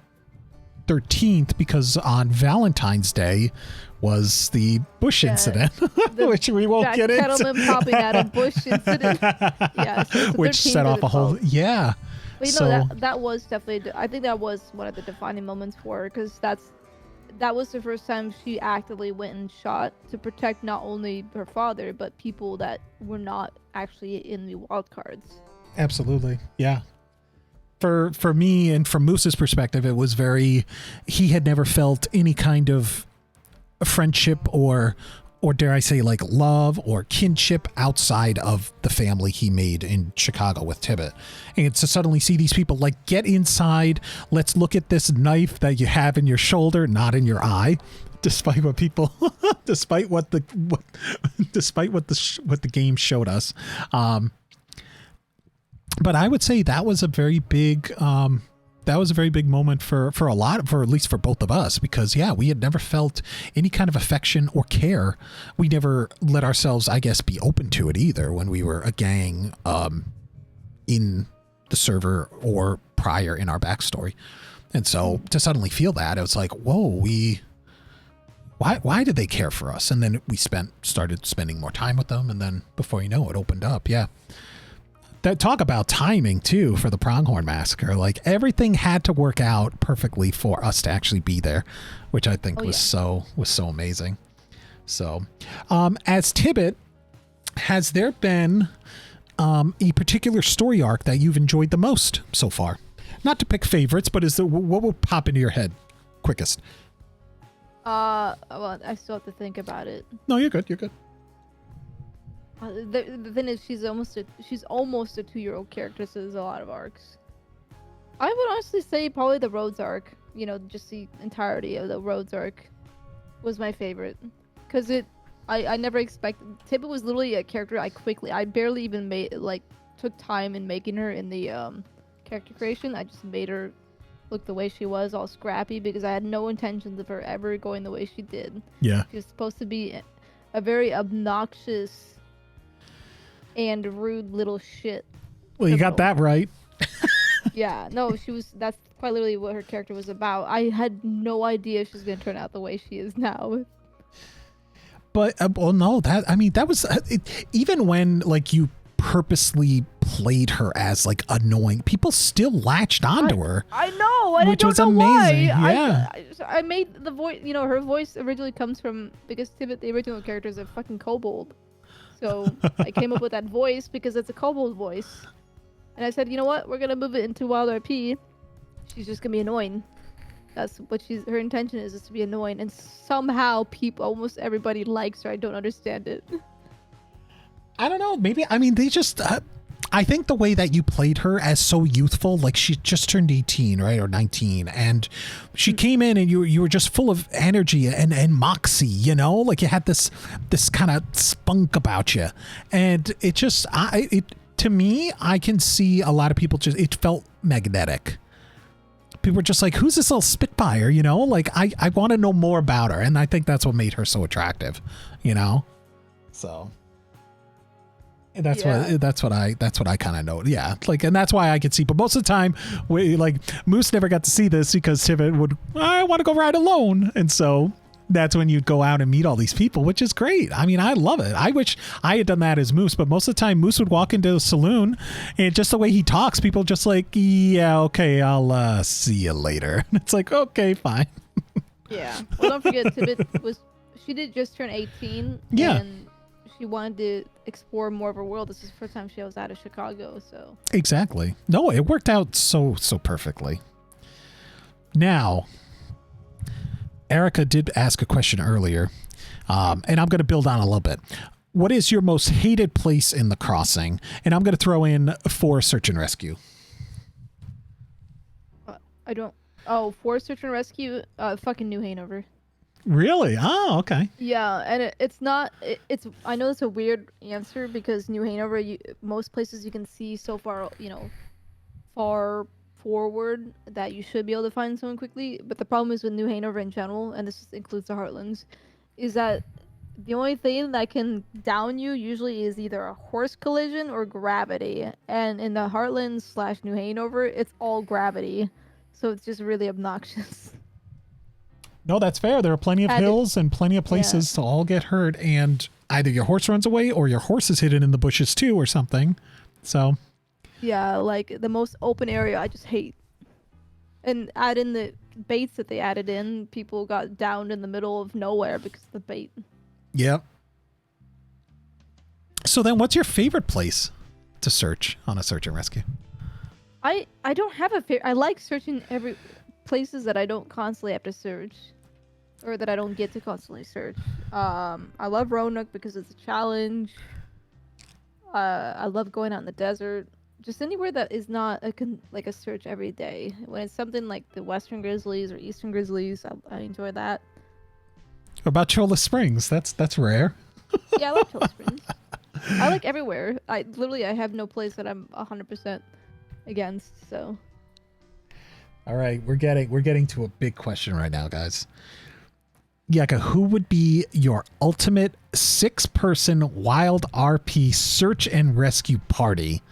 13th, because on Valentine's Day was the Bush incident, which we won't get into. Kettleman popping out a Bush incident. Yeah, so which set off a whole, yeah. But that was definitely, I think that was one of the defining moments for her, because that was the first time she actively went and shot to protect not only her father, but people that were not actually in the wild cards. Absolutely. Yeah. For me and from Moose's perspective, it was he had never felt any kind of friendship or dare I say like love or kinship outside of the family he made in Chicago with Tibbit. And to suddenly see these people like, get inside, let's look at this knife that you have in your shoulder, not in your eye, despite what people, despite what the game showed us. But I would say that was a very big moment for at least for both of us, because we had never felt any kind of affection or care. We never let ourselves, I guess, be open to it either when we were a gang in the server or prior in our backstory. And so to suddenly feel that, it was like, whoa, why did they care for us? And then we started spending more time with them, and then before you know it opened up. Yeah. That talk about timing too for the Pronghorn Massacre. Like everything had to work out perfectly for us to actually be there, which I think was so amazing. So, as Tibbit, has there been a particular story arc that you've enjoyed the most so far? Not to pick favorites, but what will pop into your head quickest? Well, I still have to think about it. No, you're good. You're good. The thing is, she's almost a 2-year-old character, so there's a lot of arcs. I would honestly say probably the Rhodes arc. Just the entirety of the Rhodes arc was my favorite, because I never expected. Tibbit was literally a character I barely even took time in making her in the character creation. I just made her look the way she was, all scrappy, because I had no intentions of her ever going the way she did. Yeah, she was supposed to be a very obnoxious and rude little shit. Well, you got that right. Yeah, no, that's quite literally what her character was about. I had no idea she was going to turn out the way she is now. But, that was, even when, like, you purposely played her as, like, annoying, people still latched onto her. I know, and which I don't know amazing. Why. Yeah. I made the voice, her voice originally comes from, because Tibbit, the original character, is a fucking kobold. So I came up with that voice because it's a kobold voice. And I said, you know what? We're going to move it into WildRP. She's just going to be annoying. That's what her intention is to be annoying. And somehow almost everybody likes her. I don't understand it. I don't know. Maybe, they just, I think the way that you played her as so youthful, like she just turned 18, right? Or 19. And she came in and you were just full of energy and moxie, like you had this kind of spunk about you. And it just, to me, I can see a lot of people it felt magnetic. People were just like, who's this little spitfire? Like I want to know more about her. And I think that's what made her so attractive, so. That's what I kind of know. Yeah. Like, and that's why I could see, but most of the time Moose never got to see this because Tibbit I want to go ride alone. And so that's when you'd go out and meet all these people, which is great. I love it. I wish I had done that as Moose, but most of the time Moose would walk into a saloon and just the way he talks, people just like, yeah, okay, I'll see you later. And it's like, okay, fine. Yeah. Well, don't forget Tibbit she did just turn 18. Yeah. And she wanted to explore more of her world. This is the first time she was out of Chicago, so. Exactly. No, it worked out so perfectly. Now, Erica did ask a question earlier, and I'm going to build on a little bit. What is your most hated place in the crossing? And I'm going to throw in for search and rescue. For search and rescue, fucking New Hanover. Really? Oh, okay. Yeah, and it's not. I know it's a weird answer because New Hanover, most places you can see so far, far forward that you should be able to find someone quickly. But the problem is with New Hanover in general, and this includes the Heartlands, is that the only thing that can down you usually is either a horse collision or gravity. And in the Heartlands / New Hanover, it's all gravity, so it's just really obnoxious. No, that's fair. There are plenty of hills and plenty of places to all get hurt, and either your horse runs away or your horse is hidden in the bushes too or something. So. Yeah, like the most open area I just hate. And add in the baits that they added in, people got downed in the middle of nowhere because of the bait. Yep. So then what's your favorite place to search on a search and rescue? I don't have a favorite. I like searching every places that I don't constantly have to search, or that I don't get to constantly search. I love Roanoke because it's a challenge. I love going out in the desert. Just anywhere that is not like a search every day. When it's something like the Western Grizzlies or Eastern Grizzlies, I enjoy that. What about Cholla Springs? That's rare. Yeah, I like Cholla Springs. I like everywhere. I have no place that I'm 100% against. So. All right, we're getting to a big question right now, guys. Yeka, who would be your ultimate 6-person WildRP search and rescue party,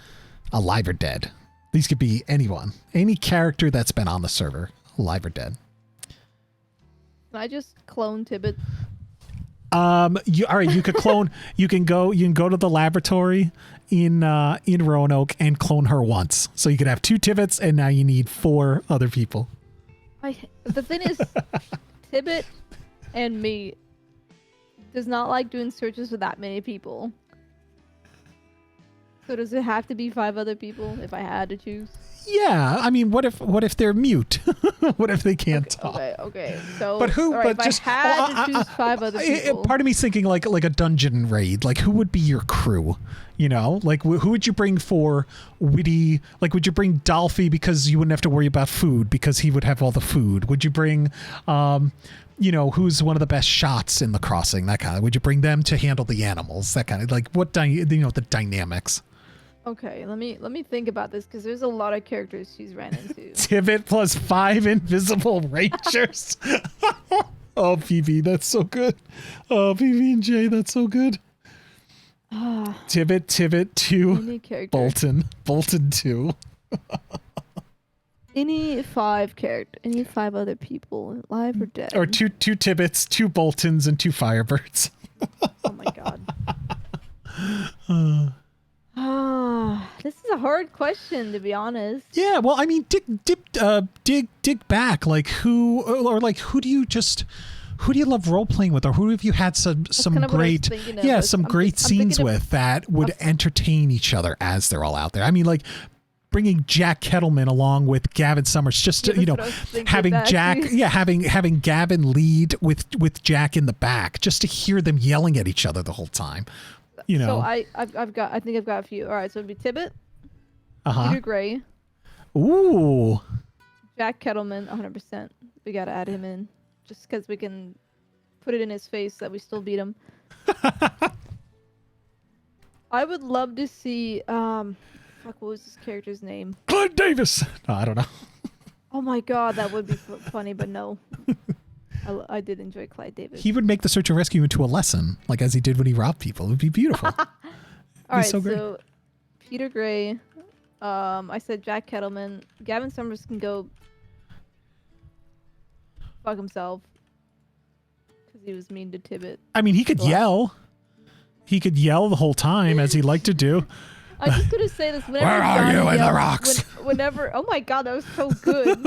alive or dead? These could be anyone, any character that's been on the server, alive or dead. Can I just clone Tibbit? You could clone. You can go to the laboratory in Roanoke and clone her once. So you could have 2 Tibbits, and now you need 4 other people. The thing is, Tibbit and me does not like doing searches with that many people. So does it have to be 5 other people if I had to choose? Yeah, I mean, what if they're mute? What if they can't talk? Okay. So, but who? Right, but if just I had to choose 5 other people. Part of me's thinking like a dungeon raid. Like, who would be your crew? You know, like who would you bring for witty? Like, would you bring Dolphy because you wouldn't have to worry about food because he would have all the food? Would you bring, who's one of the best shots in the crossing? That kind of. Would you bring them to handle the animals? That kind of like the dynamics. Okay, let me think about this because there's a lot of characters she's ran into. Tibbit plus 5 invisible rangers. Oh, PB, that's so good. Oh, PB and J, that's so good. Tibbit 2, Bolton 2. Any 5 other people, alive or dead. Or two Tibbits, 2 Boltons, and 2 Firebirds. Oh my god. This is a hard question, to be honest. Yeah, well, I mean, dig back. Like, who do you love role playing with, or who have you had some great scenes with that would entertain each other as they're all out there? I mean, like bringing Jack Kettleman along with Gavin Summers, just to, having Jack, having Gavin lead with Jack in the back, just to hear them yelling at each other the whole time. So I think I've got a few. All right, so it'd be Tibbit, Peter Gray, ooh, Jack Kettleman, 100%. We gotta add him in just because we can put it in his face that we still beat him. I would love to see what was this character's name? Clyde Davis. No, I don't know. Oh my god, that would be funny, but no. I did enjoy Clyde Davis. He would make the search and rescue into a lesson, like as he did when he robbed people. It would be beautiful. All right, so Peter Gray. I said Jack Kettleman. Gavin Summers can go fuck himself because he was mean to Tibbit. I mean, he could yell. He could yell the whole time, as he liked to do. I'm just gonna say this. Whenever Where are you in the rocks? Whenever, oh my god, that was so good.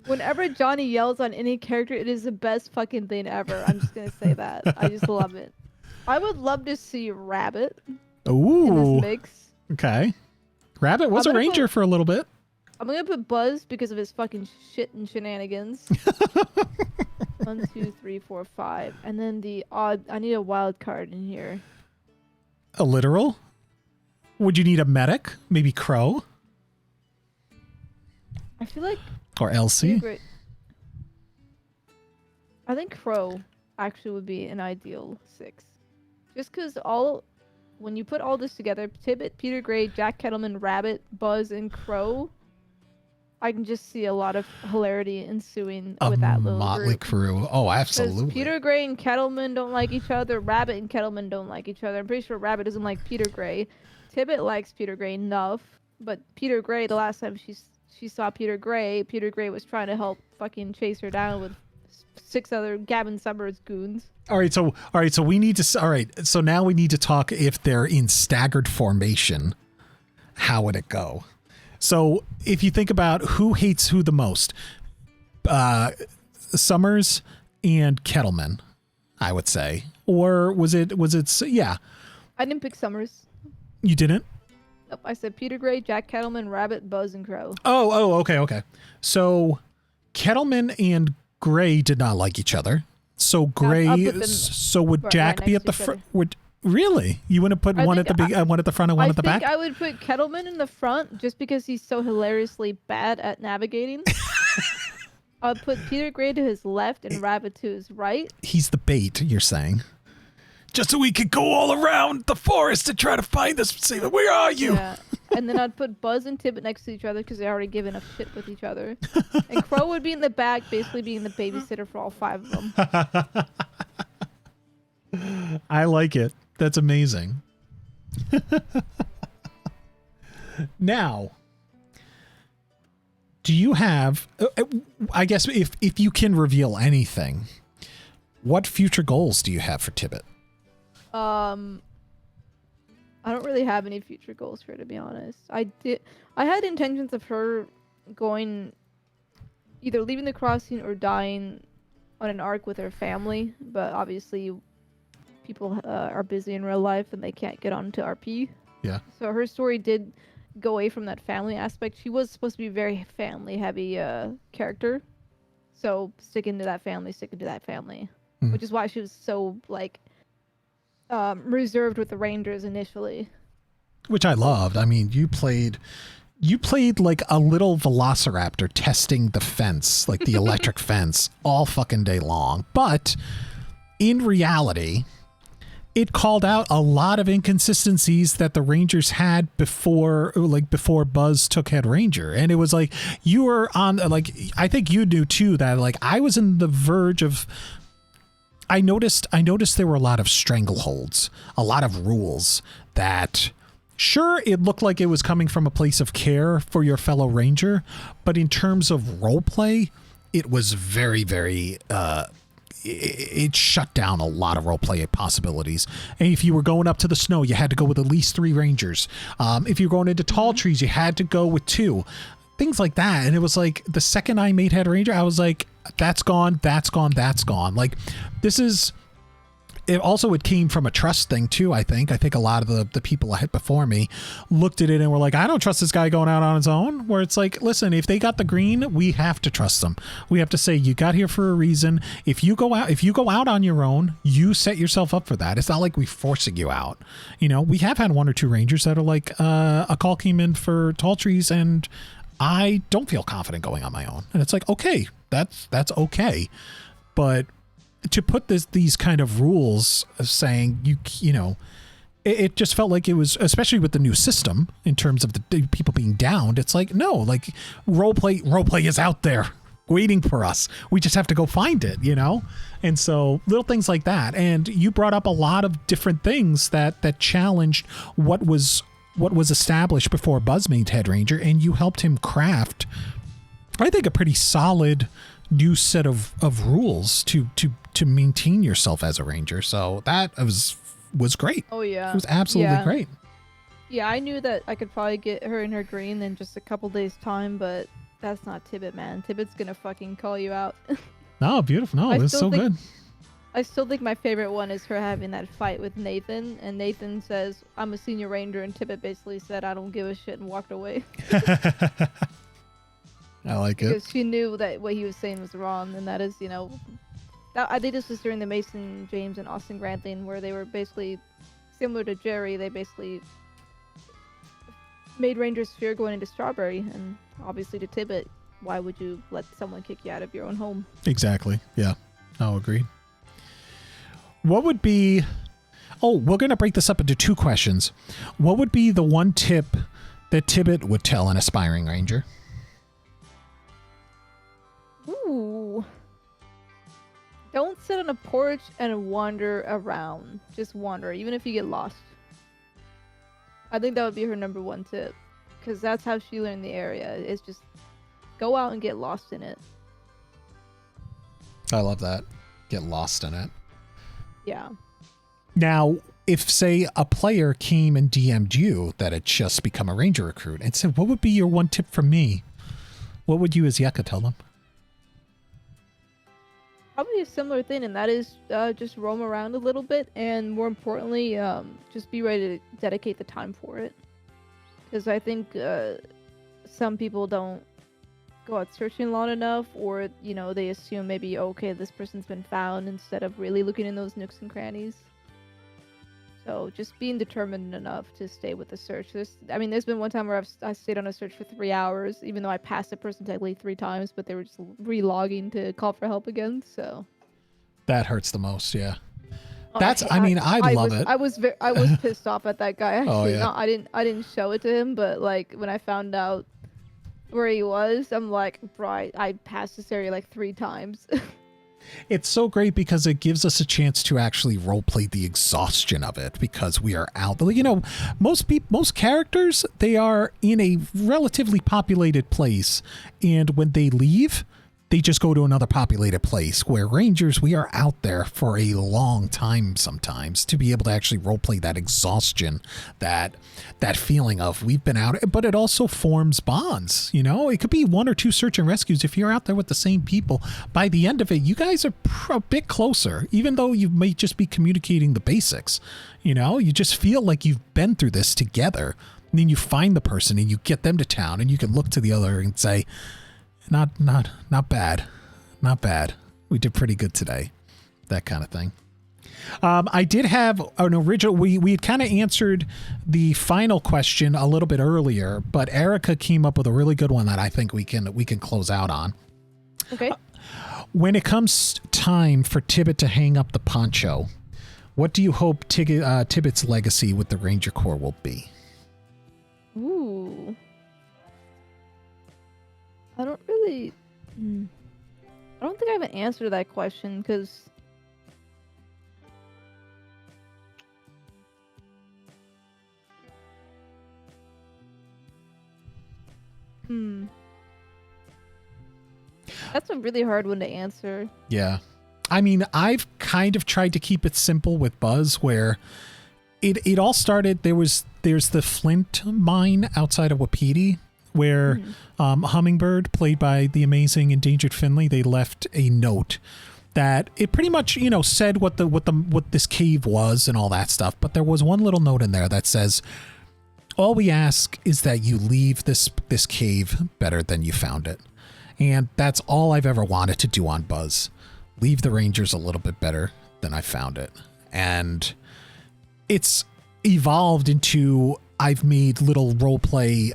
Whenever Johnny yells on any character, it is the best fucking thing ever. I'm just gonna say that. I just love it. I would love to see Rabbit in this mix. Okay. Rabbit was a ranger for a little bit. I'm gonna put Buzz because of his fucking shit and shenanigans. 1, 2, 3, 4, 5, and then I need a wild card in here. A literal? Would you need a medic? Maybe Crow? I feel like. Or Elsie? I think Crow actually would be an ideal 6. Just because when you put all this together, Tibbit, Peter Gray, Jack Kettleman, Rabbit, Buzz, and Crow, I can just see a lot of hilarity ensuing with that little motley crew. Oh, absolutely. Peter Gray and Kettleman don't like each other. Rabbit and Kettleman don't like each other. I'm pretty sure Rabbit doesn't like Peter Gray. Tibbit likes Peter Gray enough, but Peter Gray, the last time she saw Peter Gray was trying to help fucking chase her down with 6 other Gavin Summers goons. All right, so we need to. All right, so now we need to talk if they're in staggered formation. How would it go? So if you think about who hates who the most, Summers and Kettleman, I would say. Or was it, yeah. I didn't pick Summers. You didn't? Nope, I said Peter Gray, Jack Kettleman, Rabbit, Buzz, and Crow. Okay. So Kettleman and Gray did not like each other. So Gray, so would Jack be at the front? Really? You want to put one at the one at the front and one at the back? I would put Kettleman in the front just because he's so hilariously bad at navigating. I would put Peter Gray to his left and Rabbit to his right. He's the bait, you're saying. Just so we could go all around the forest to try to find us. Say, where are you? Yeah. And then I'd put Buzz and Tibbit next to each other because they already give enough shit with each other. And Crow would be in the back, basically being the babysitter for all 5 of them. I like it. That's amazing. Now, do you have, I guess if you can reveal anything, what future goals do you have for Tibbit? I don't really have any future goals for her, to be honest. I had intentions of her going, either leaving the crossing or dying on an arc with her family, but obviously people are busy in real life and they can't get onto RP. Yeah. So her story did go away from that family aspect. She was supposed to be a very family heavy character. So sticking to that family, which is why she was so like reserved with the Rangers initially. Which I loved. I mean, you played like a little velociraptor testing the fence, like the electric fence, all fucking day long. But in reality, it called out a lot of inconsistencies that the Rangers had before Buzz took Head Ranger. And it was like, you were on, like, I think you knew too, that like I was in the verge of, I noticed there were a lot of strangleholds, a lot of rules that, sure, it looked like it was coming from a place of care for your fellow Ranger, but in terms of role play, it was very, very, it shut down a lot of roleplay possibilities. And if you were going up to the snow, you had to go with at least 3 Rangers. If you were going into tall trees, you had to go with 2. Things like that. And it was like, the second I made Head Ranger, I was like, that's gone. Like, this is... It came from a trust thing too, I think. I think a lot of the people I hit before me looked at it and were like, I don't trust this guy going out on his own. Where it's like, listen, if they got the green, we have to trust them. We have to say, you got here for a reason. If you go out on your own, you set yourself up for that. It's not like we're forcing you out. You know, we have had 1 or 2 Rangers that are like, a call came in for tall trees and I don't feel confident going on my own. And it's like, okay, that's okay. But to put these kind of rules of saying you know, it just felt like it was, especially with the new system in terms of the people being downed. It's like, no, like roleplay is out there waiting for us. We just have to go find it, you know? And so little things like that. And you brought up a lot of different things that challenged what was established before Buzz made Head Ranger, and you helped him craft, I think, a pretty solid new set of rules to maintain yourself as a Ranger. So that was great. Oh yeah, it was absolutely great. Yeah, I knew that I could probably get her in her green in just a couple days time, but that's not Tibbit, man. Tibbit's gonna fucking call you out. No, beautiful. No, it's so good. I still think my favorite one is her having that fight with Nathan, and Nathan says, I'm a senior Ranger, and Tibbit basically said, I don't give a shit, and walked away. I like it. Because she knew that what he was saying was wrong, and that is, you know, I think this was during the Mason James and Austin Grant thing, where they were basically similar to Jerry. They basically made Rangers fear going into Strawberry, and obviously to Tibbit, why would you let someone kick you out of your own home? Exactly. Yeah. No, agreed. What would be... Oh, we're going to break this up into 2 questions. What would be the one tip that Tibbit would tell an aspiring Ranger? Ooh. Don't sit on a porch and wander around. Just wander, even if you get lost. I think that would be her number 1 tip. Because that's how she learned the area. Is just go out and get lost in it. I love that. Get lost in it. Yeah. Now, if, say, a player came and DM'd you that had just become a Ranger recruit and said, what would be your one tip for me? What would you as Yeka tell them? Probably a similar thing, and that is just roam around a little bit, and more importantly, just be ready to dedicate the time for it. Because I think some people don't go out searching long enough, or they assume maybe, okay, this person's been found, instead of really looking in those nooks and crannies. So just being determined enough to stay with the search. There's been one time where I stayed on a search for 3 hours, even though I passed the person technically 3 times, but they were just re-logging to call for help again. So That hurts the most, yeah. oh, That's, I love it. I was pissed off at that guy. Actually, Oh, yeah. I didn't show it to him, but like when I found out where he was, I'm like, bro, I passed this area like 3 times. It's so great because it gives us a chance to actually roleplay the exhaustion of it, because we are out. Most characters, they are in a relatively populated place, and when they leave, they just go to another populated place. Where Rangers, we are out there for a long time sometimes to be able to actually roleplay that exhaustion, that feeling of we've been out. But it also forms bonds. It could be 1 or 2 search and rescues. If you're out there with the same people, by the end of it, you guys are a bit closer, even though you may just be communicating the basics. You just feel like you've been through this together. And then you find the person and you get them to town, and you can look to the other and say, Not bad. Not bad. We did pretty good today. That kind of thing. I did have an original. We had kind of answered the final question a little bit earlier, but Erica came up with a really good one that I think we can close out on. Okay. When it comes time for Tibbit to hang up the poncho, what do you hope Tibbit's legacy with the Ranger Corps will be? Ooh. I don't think I have an answer to that question, because that's a really hard one to answer. Yeah. I've kind of tried to keep it simple with Buzz, where it all started. There's the Flint mine outside of Wapiti, where Hummingbird, played by the amazing Endangered Finley, they left a note that it pretty much, said what this cave was and all that stuff. But there was one little note in there that says, all we ask is that you leave this cave better than you found it. And that's all I've ever wanted to do on Buzz. Leave the Rangers a little bit better than I found it. And it's evolved into, I've made little roleplay,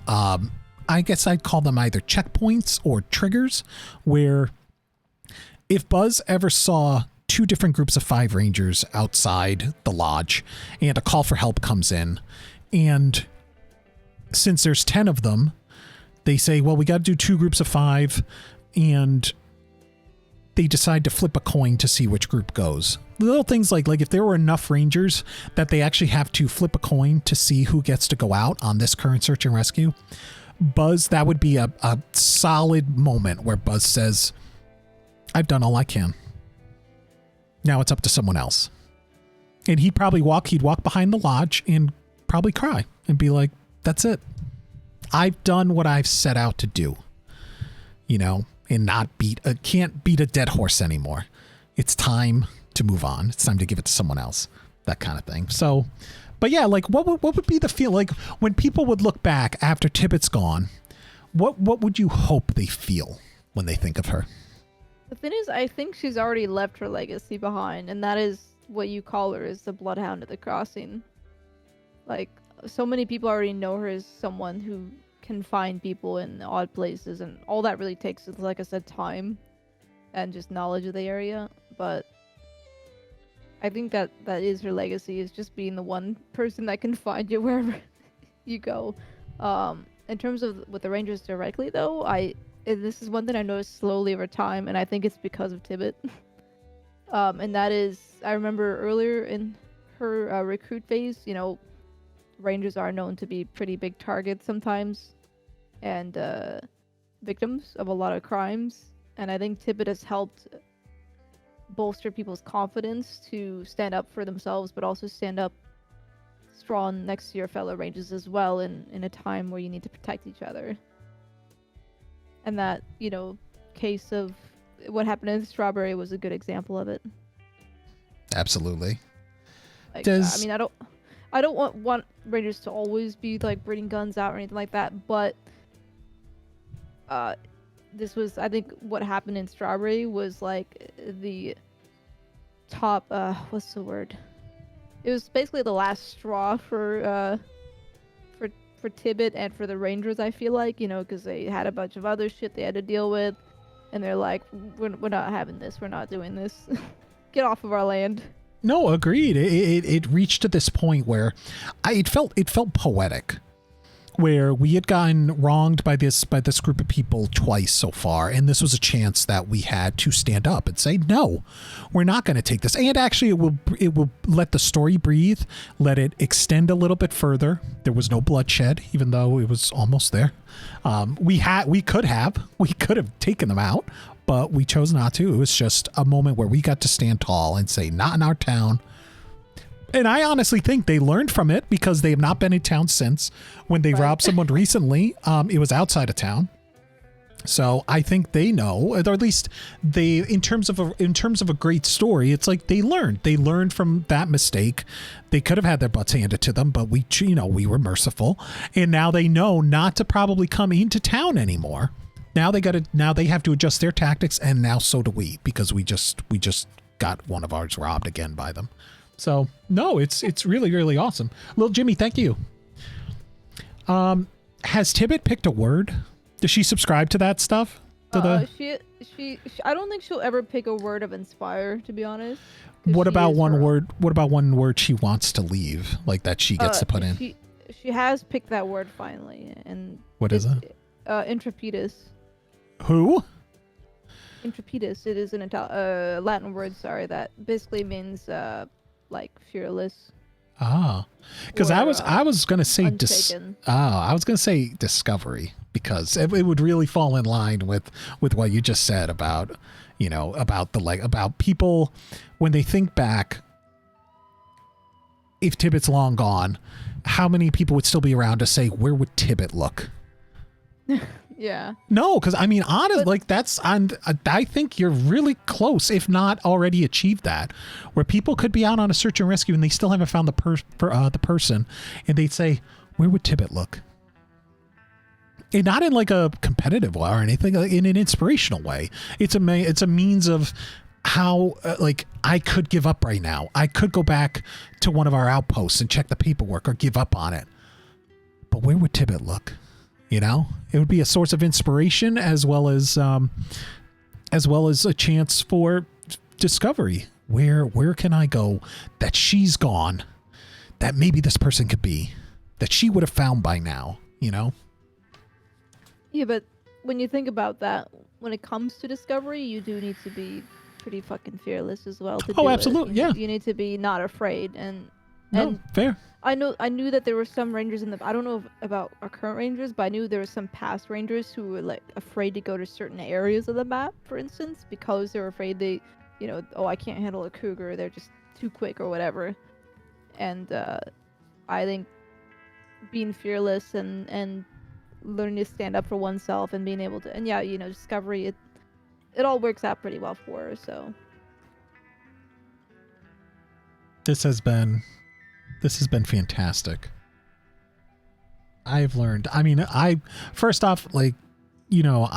I guess I'd call them either checkpoints or triggers, where if Buzz ever saw 2 different groups of 5 Rangers outside the lodge and a call for help comes in, and since there's 10 of them, they say, well, we got to do 2 groups of 5, and they decide to flip a coin to see which group goes. Little things like if there were enough Rangers that they actually have to flip a coin to see who gets to go out on this current search and rescue, Buzz, that would be a solid moment where Buzz says, I've done all I can. Now it's up to someone else. And he'd walk behind the lodge and probably cry and be like, that's it. I've done what I've set out to do, and can't beat a dead horse anymore. It's time to move on. It's time to give it to someone else, that kind of thing. So, but yeah, what would be the feel like when people would look back after Tibbit's gone? What would you hope they feel when they think of her? The thing is, I think she's already left her legacy behind, and that is what you call her, is the Bloodhound of the Crossing. So many people already know her as someone who can find people in odd places, and all that really takes is, like I said, time and just knowledge of the area. But I think that is her legacy, is just being the one person that can find you wherever you go. In terms of with the Rangers directly, though, this is one thing I noticed slowly over time, and I think it's because of Tibbit. And that is, I remember earlier in her recruit phase, Rangers are known to be pretty big targets sometimes, and victims of a lot of crimes. And I think Tibbit has helped bolster people's confidence to stand up for themselves, but also stand up strong next to your fellow Rangers as well in a time where you need to protect each other. And that, case of what happened in Strawberry was a good example of it. Absolutely. Like, I mean, I don't want Rangers to always be like bringing guns out or anything like that, but this was, I think, what happened in Strawberry was like the top. What's the word? It was basically the last straw for Tibbit and for the Rangers. I feel like, because they had a bunch of other shit they had to deal with, and they're like, we're not having this. We're not doing this. Get off of our land. No, agreed. It reached to this point where it felt poetic, where we had gotten wronged by this group of people twice so far, and this was a chance that we had to stand up and say, no, we're not going to take this. And actually, it will let the story breathe, let it extend a little bit further. There was no bloodshed, even though it was almost there. We could have taken them out, but we chose not to. It was just a moment where we got to stand tall and say, not in our town. And I honestly think they learned from it, because they have not been in town since. When they robbed someone recently, it was outside of town. So I think they know, or at least they, in terms of a great story, it's like they learned from that mistake. They could have had their butts handed to them, but we were merciful, and now they know not to probably come into town anymore. Now they have to adjust their tactics, and now so do we, because we just got one of ours robbed again by them. So no, it's really, really awesome. Little Jimmy, thank you. Has Tibbit picked a word? Does she subscribe to that stuff? She I don't think she'll ever pick a word of inspire, to be honest. What about one word? What about one word she wants to leave, like that she gets to put in? She has picked that word finally, and what is it? Intrepidus. Who? Intrepidus. It is an Latin word. Sorry, that basically means like fearless. Ah, because I was gonna say I was gonna say discovery, because it would really fall in line with what you just said about about people when they think back. If Tibbit's long gone, how many people would still be around to say, where would Tibbit look? Yeah. No, because I mean, honestly, I think you're really close, if not already achieved that, where people could be out on a search and rescue and they still haven't found the person, and they'd say, where would Tibbit look? And not in like a competitive way or anything, like in an inspirational way. It's a means of how I could give up right now. I could go back to one of our outposts and check the paperwork or give up on it. But where would Tibbit look? It would be a source of inspiration as well as a chance for discovery. Where can I go that she's gone, that maybe this person could be, that she would have found by now, Yeah, but when you think about that, when it comes to discovery, you do need to be pretty fucking fearless as well. Absolutely, yeah. You need to be not afraid, and fair. I knew that there were some rangers I don't know about our current rangers, but I knew there were some past rangers who were like afraid to go to certain areas of the map, for instance, because they're afraid they, I can't handle a cougar, they're just too quick or whatever. And I think being fearless and learning to stand up for oneself and being able to, and discovery, it all works out pretty well for her. So this has been fantastic. I've learned. I mean, first off, I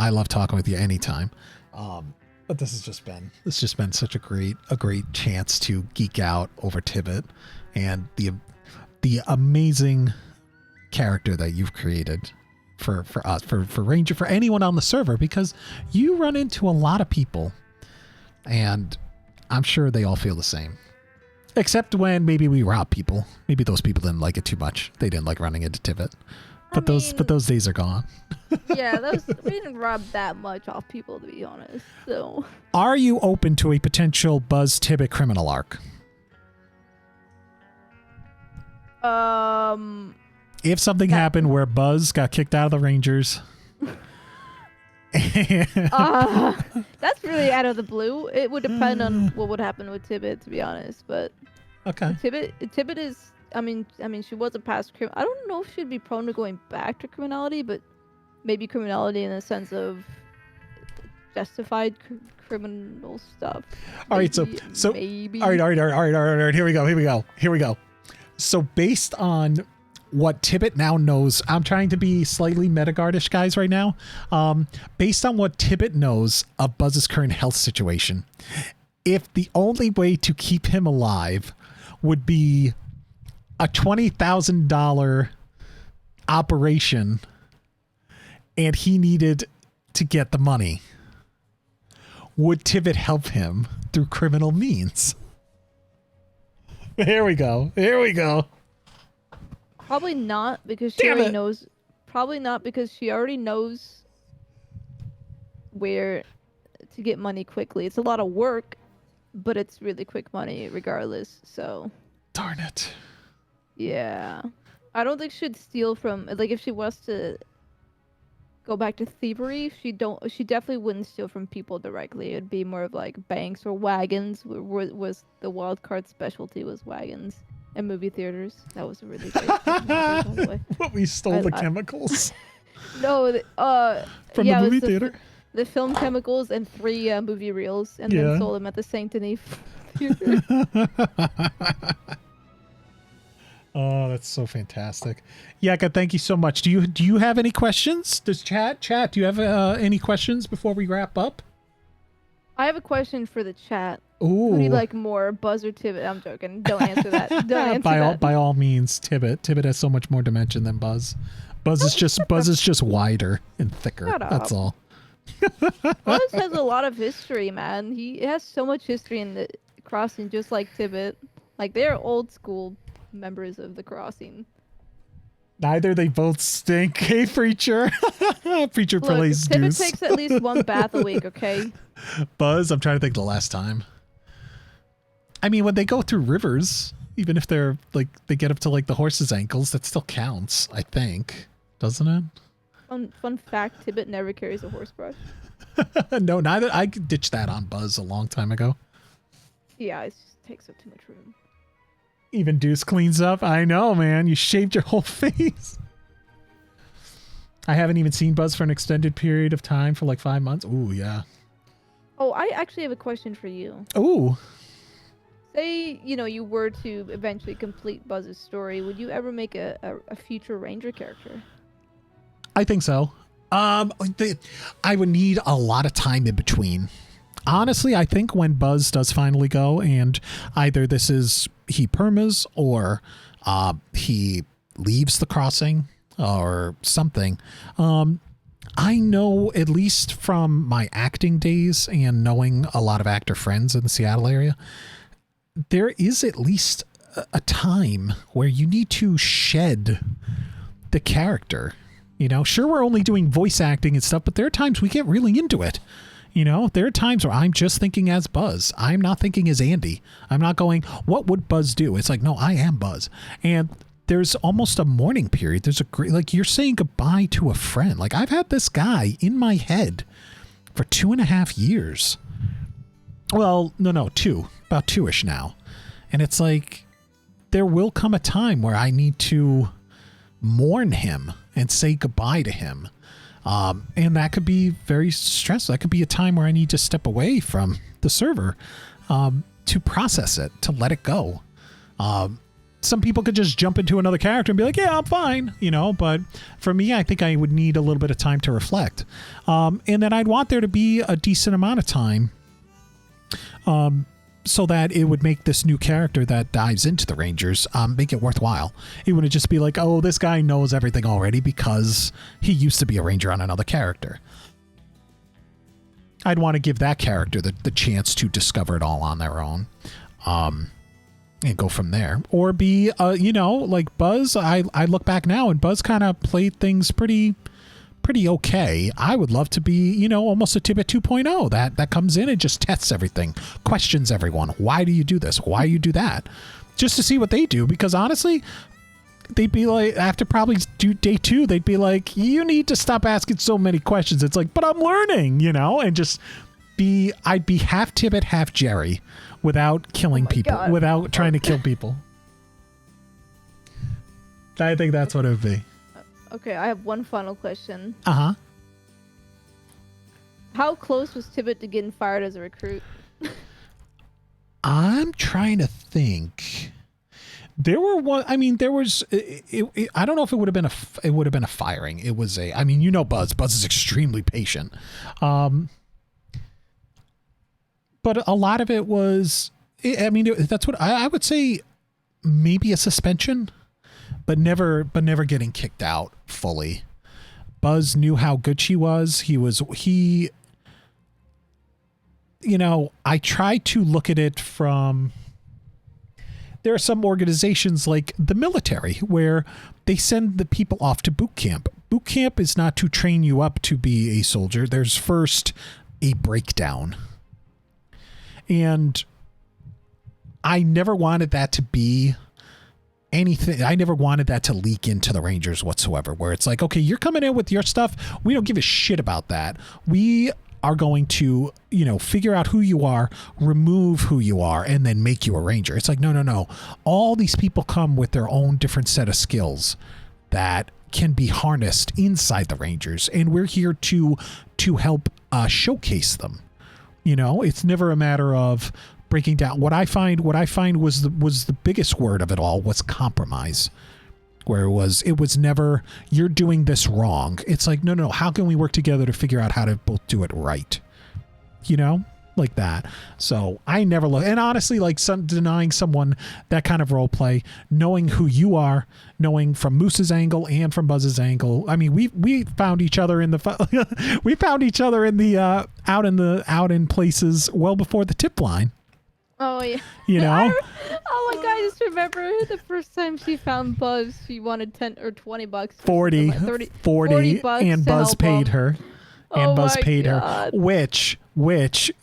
love talking with you anytime. But this has just been such a great chance to geek out over Tibbit and the amazing character that you've created for us, for Ranger, for anyone on the server, because you run into a lot of people, and I'm sure they all feel the same. Except when maybe we rob people. Maybe those people didn't like it too much. They didn't like running into Tibbit. But those days are gone. Yeah, we didn't rob that much off people, to be honest. So, are you open to a potential Buzz Tibbit criminal arc? If something happened where Buzz got kicked out of the Rangers. That's really out of the blue. It would depend on what would happen with Tibbit, to be honest. But okay, Tibbit is. I mean, she was a past criminal. I don't know if she'd be prone to going back to criminality, but maybe criminality in the sense of justified criminal stuff. All right, so maybe. all right. Here we go. So based on what Tibbit now knows, I'm trying to be slightly metagardish, guys, right now. Based on what Tibbit knows of Buzz's current health situation, if the only way to keep him alive would be a $20,000 operation, and he needed to get the money, would Tibbit help him through criminal means? Here we go. Probably not, because she already knows. Probably not, because she already knows where to get money quickly. It's a lot of work, but it's really quick money regardless. So. Darn it. Yeah, I don't think she'd steal from, like, if she was to go back to thievery, she definitely wouldn't steal from people directly. It'd be more of like banks or wagons. Was the wild card specialty was wagons and movie theaters. That was a really great movie, by the way. What, we stole the chemicals? No, from the movie theater? The film chemicals and 3 movie reels, and then sold them at the Saint Denis theater. Oh, that's so fantastic. Yaka, thank you so much. Do you have any questions? Does chat, do you have any questions before we wrap up? I have a question for the chat. Ooh. Who do you like more, Buzz or Tibbit? I'm joking. Don't answer that. Don't answer that. By all means, Tibbit. Tibbit has so much more dimension than Buzz. Buzz is just wider and thicker. Shut up. That's all. Buzz has a lot of history, man. He has so much history in the crossing, just like Tibbit. Like, they're old school members of the crossing. Neither, they both stink. Hey, Preacher. Preacher plays Tibbit takes at least 1 bath a week, okay? Buzz, I'm trying to think the last time. I mean, when they go through rivers, even if they're like, they get up to like the horse's ankles, that still counts, I think. Doesn't it? Fun fact, Tibbit never carries a horse brush. No, neither. I ditched that on Buzz a long time ago. Yeah, it just takes up too much room. Even Deuce cleans up. I know, man. You shaved your whole face. I haven't even seen Buzz for an extended period of time for like 5 months. Ooh, yeah. Oh, I actually have a question for you. Ooh. Say, you were to eventually complete Buzz's story, would you ever make a future Ranger character? I think so. I would need a lot of time in between. Honestly, I think when Buzz does finally go, and either this is he permas or he leaves the crossing or something, I know, at least from my acting days and knowing a lot of actor friends in the Seattle area, there is at least a time where you need to shed the character. Sure, we're only doing voice acting and stuff, but there are times we get really into it. There are times where I'm just thinking as Buzz. I'm not thinking as Andy. I'm not going, what would Buzz do? It's like, no, I am Buzz. And there's almost a mourning period. There's a great, like, you're saying goodbye to a friend. Like, I've had this guy in my head for 2.5 years. Well, no, about 2-ish now. And it's like, there will come a time where I need to mourn him and say goodbye to him. And that could be very stressful. That could be a time where I need to step away from the server to process it, to let it go. Some people could just jump into another character and be like, yeah, I'm fine, but for me, I think I would need a little bit of time to reflect. And then I'd want there to be a decent amount of time so that it would make this new character that dives into the Rangers, make it worthwhile. It wouldn't just be like, oh, this guy knows everything already because he used to be a Ranger on another character. I'd want to give that character the chance to discover it all on their own, and go from there. Or be, like Buzz, I look back now and Buzz kind of played things pretty okay. I would love to be, almost a Tibbit 2.0 that comes in and just tests everything, questions everyone. Why do you do this? Why you do that? Just to see what they do. Because honestly, they'd be like, after probably day 2, they'd be like, you need to stop asking so many questions. It's like, but I'm learning, and just I'd be half Tibbit, half Jerry without killing people, without trying to kill people. I think that's what it would be. Okay, I have one final question. Uh-huh. How close was Tibbit to getting fired as a recruit? I'm trying to think. There were one. I mean, there was. I don't know if it would have been a firing. It was a. I mean, you know, Buzz. Buzz is extremely patient. But a lot of it was. I mean, that's what I would say. Maybe a suspension, but never getting kicked out fully. Buzz knew how good she was. He. You know, I try to look at it from. There are some organizations like the military where they send the people off to boot camp. Boot camp is not to train you up to be a soldier. There's first a breakdown. And I never wanted that to be anything. I never wanted that to leak into the Rangers whatsoever, where it's like, okay, you're coming in with your stuff. We don't give a shit about that. We are going to, you know, figure out who you are, remove who you are, and then make you a Ranger. It's like, no. All these people come with their own different set of skills that can be harnessed inside the Rangers, and we're here to help showcase them. You know, it's never a matter of breaking down. What I find was the biggest word of it all was compromise. Where it was never, you're doing this wrong. It's like, no, how can we work together to figure out how to both do it right? You know, like that. So I never look, and honestly, like denying someone that kind of role play, knowing who you are, knowing from Moose's angle and from Buzz's angle. I mean, we found each other in the, we found each other in the, out in places well before the tip line. Oh yeah. You know? Oh my god, I just remember the first time she found Buzz, she wanted 10 or 20 bucks. 40 bucks and Buzz paid her. And Buzz paid her. Which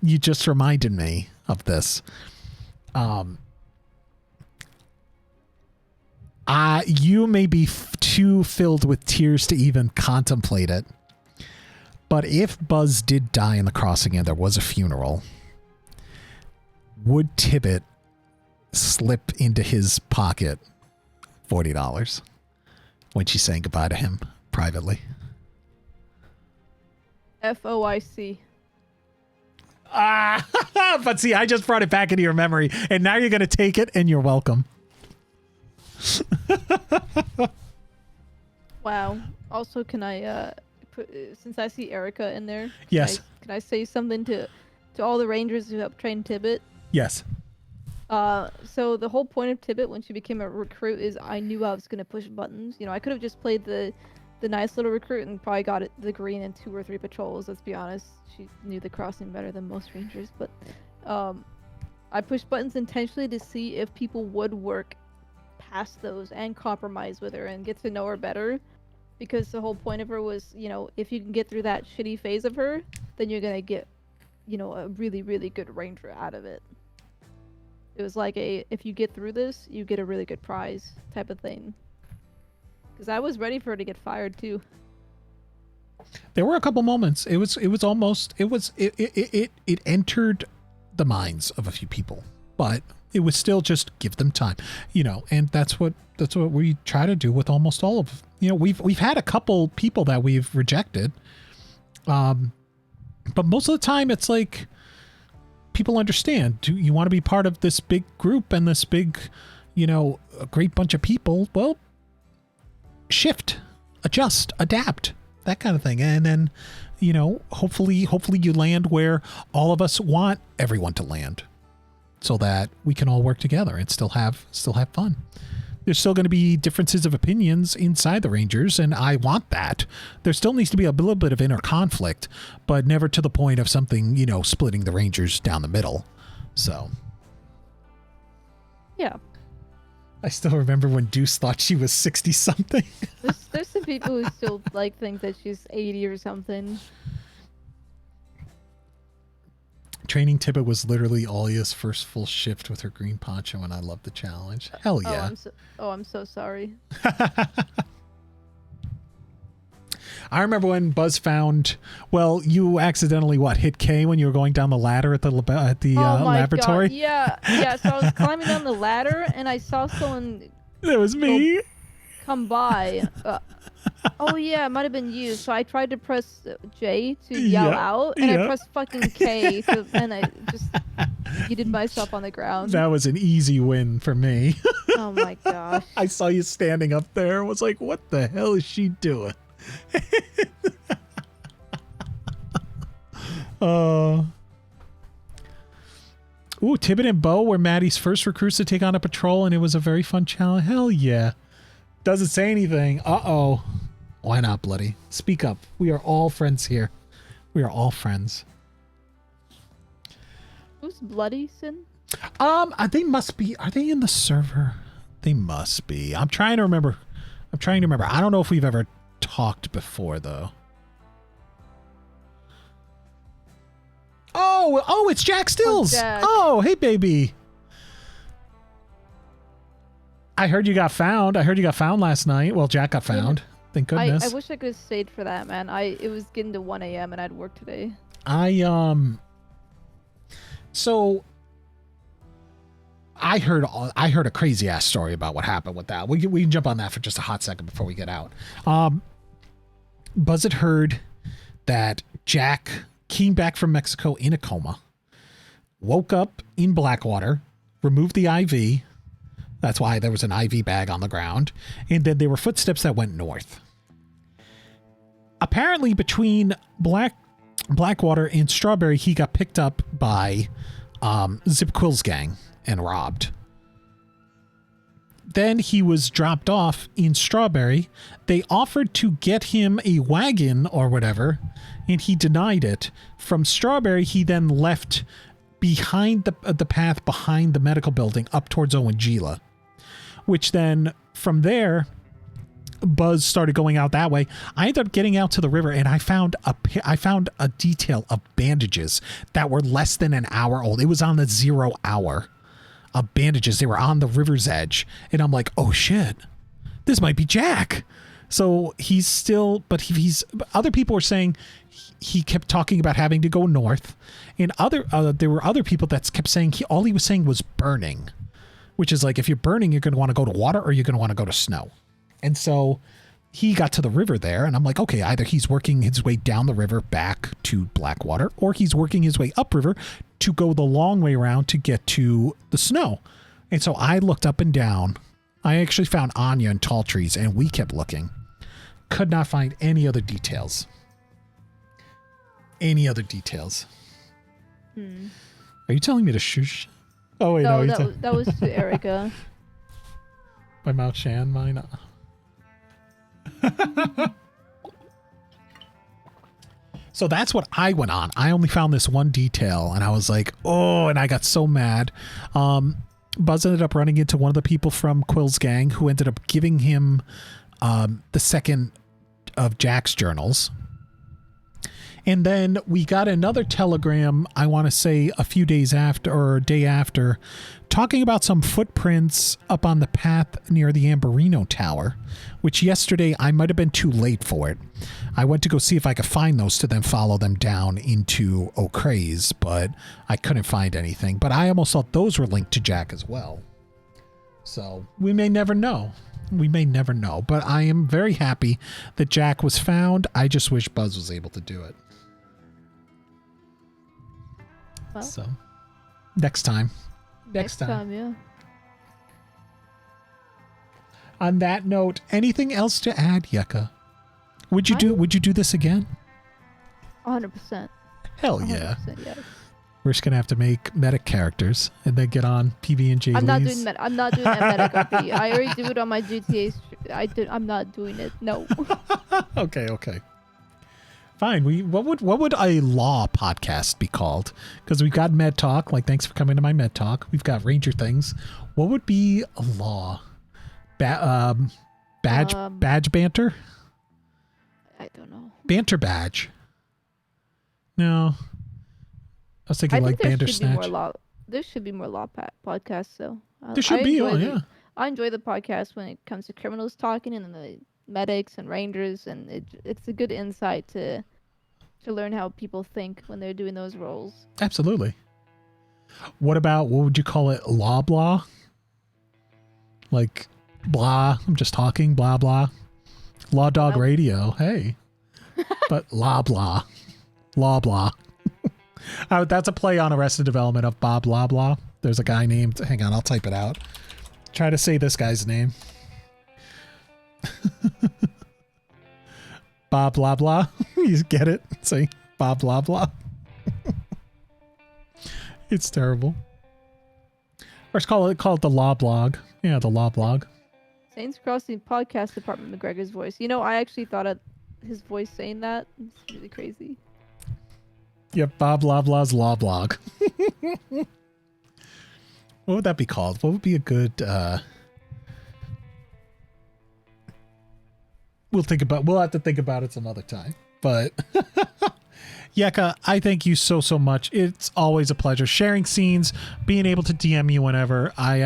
you just reminded me of this. You may be too filled with tears to even contemplate it. But if Buzz did die in the crossing and there was a funeral, would Tibbit slip into his pocket $40 when she's saying goodbye to him privately? FOIC. But see, I just brought it back into your memory, and now you're going to take it, and you're welcome. Wow. Also, can I, since I see Erica in there, yes, can I say something to all the Rangers who helped train Tibbit? Yes. So the whole point of Tibbit when she became a recruit is I knew I was going to push buttons. You know, I could have just played the nice little recruit and probably got the green in 2 or 3 patrols. Let's be honest. She knew the crossing better than most Rangers. But I pushed buttons intentionally to see if people would work past those and compromise with her and get to know her better. Because the whole point of her was, you know, if you can get through that shitty phase of her, then you're going to get, you know, a really, really good Ranger out of it. It was like if you get through this, you get a really good prize type of thing. Because I was ready for her to get fired too. There were a couple moments. It entered the minds of a few people, but it was still just give them time, you know. And that's what we try to do with almost all of. You know, we've had a couple people that we've rejected, but most of the time it's like. People understand. Do you want to be part of this big group and this big, you know, a great bunch of people? Well, shift, adjust, adapt, that kind of thing. And then, you know, hopefully you land where all of us want everyone to land so that we can all work together and still have fun. There's still going to be differences of opinions inside the Rangers, and I want that. There still needs to be a little bit of inner conflict, but never to the point of something, you know, splitting the Rangers down the middle. So. Yeah. I still remember when Deuce thought she was 60-something. There's some people who still like think that she's 80 or something. Training Tibbit was literally Alia's first full shift with her green poncho, and I loved the challenge. Hell yeah. I'm so sorry. I remember when Buzz found, well, you accidentally, hit K when you were going down the ladder at the laboratory? God. Yeah. So I was climbing down the ladder, and I saw someone... It was me. Come by. Oh yeah, it might have been you. So I tried to press J to yell out, and I pressed fucking K, and I just yeeted myself on the ground. That was an easy win for me. Oh my gosh. I saw you standing up there. I was like, what the hell is she doing? Ooh, Tibbit and Bo were Maddie's first recruits to take on a patrol, and it was a very fun challenge. Hell yeah. Doesn't say anything. Uh-oh. Why not, Bloody? Speak up. We are all friends here. We are all friends. Who's Bloody, Sin? They must be. Are they in the server? They must be. I'm trying to remember. I don't know if we've ever talked before, though. Oh, it's Jack Stills. Jack. Oh, hey, baby. I heard you got found. Last night. Well, Jack got found. Thank goodness. I wish I could have stayed for that, man. It was getting to 1 a.m. and I'd work today. So I heard a crazy ass story about what happened with that. We can jump on that for just a hot second before we get out. Buzz had heard that Jack came back from Mexico in a coma, woke up in Blackwater, removed the IV. That's why there was an IV bag on the ground. And then there were footsteps that went north. Apparently between Blackwater and Strawberry, he got picked up by Zip Quill's gang and robbed. Then he was dropped off in Strawberry. They offered to get him a wagon or whatever, and he denied it. From Strawberry, he then left behind the path behind the medical building up towards Owangila, which then from there, Buzz started going out that way. I ended up getting out to the river, and I found a detail of bandages that were less than an hour old. It was on the 0 hour of bandages. They were on the river's edge, and I'm like, oh shit, this might be Jack. So he's still, but he's other people were saying he kept talking about having to go north, and there were other people that kept saying all he was saying was burning, which is like, if you're burning, you're going to want to go to water or you're going to want to go to snow. And so he got to the river there, and I'm like, okay, either he's working his way down the river back to Blackwater, or he's working his way upriver to go the long way around to get to the snow. And so I looked up and down. I actually found Anya and tall trees, and we kept looking. Could not find any other details. Are you telling me to shush? Oh, wait, no. That was to Erica. By Mao Shan, mine. So that's what I went on. I only found this one detail, and I was like, oh, and I got so mad. Buzz ended up running into one of the people from Quill's gang, who ended up giving him the second of Jack's journals. And then we got another telegram, I want to say a few days after, or a day after, talking about some footprints up on the path near the Amberino Tower, which yesterday I might have been too late for it. I went to go see if I could find those to then follow them down into O'Crae's, but I couldn't find anything. But I almost thought those were linked to Jack as well. So we may never know. But I am very happy that Jack was found. I just wish Buzz was able to do it. Well, so next time. Yeah. On that note, anything else to add, Yucca? Would you do this again? 100%. Hell yeah. 100%, yes. We're just gonna have to make medic characters and then get on PB and J. I'm not doing that medic RP. I already do it on my GTA. I'm not doing it. No. Okay. Fine. What would a law podcast be called? Because we've got Med Talk. Like, thanks for coming to my Med Talk. We've got Ranger Things. What would be a law? Badge banter? I don't know. Banter badge. No. I was thinking like Bandersnatch. There should be more law podcasts, though. There should be, yeah. I enjoy the podcast when it comes to criminals talking and the medics and rangers, and it's a good insight to learn how people think when they're doing those roles. Absolutely. What would you call it? Law blah? Like, blah, I'm just talking, blah, blah. Law Dog Radio. Hey. But Loblaw. Loblaw. That's a play on Arrested Development of Bob Loblaw. There's a guy named, hang on, I'll type it out. Try to say this guy's name. Bob Loblaw. You get it? Say Bob Loblaw. It's terrible. Or it's call it the Law Blog. Yeah, the Law Blog. Saints Crossing Podcast Department McGregor's voice. You know, I actually thought of his voice saying that. It's really crazy. Yep, Bob Loblaw's Law Blog. What would that be called? What would be a good we'll have to think about it some other time. But Yeka, I thank you so much. It's always a pleasure sharing scenes, being able to DM you whenever. I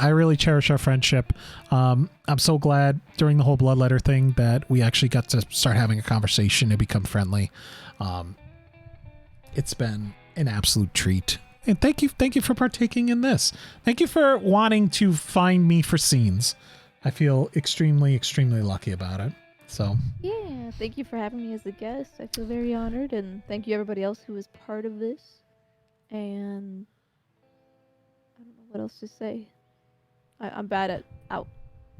really cherish our friendship. I'm so glad during the whole Bloodletter thing that we actually got to start having a conversation and become friendly. It's been an absolute treat. And thank you for partaking in this. Thank you for wanting to find me for scenes. I feel extremely lucky about it. So yeah, thank you for having me as a guest. I feel very honored, and thank you everybody else who was part of this. And I don't know what else to say. I'm bad at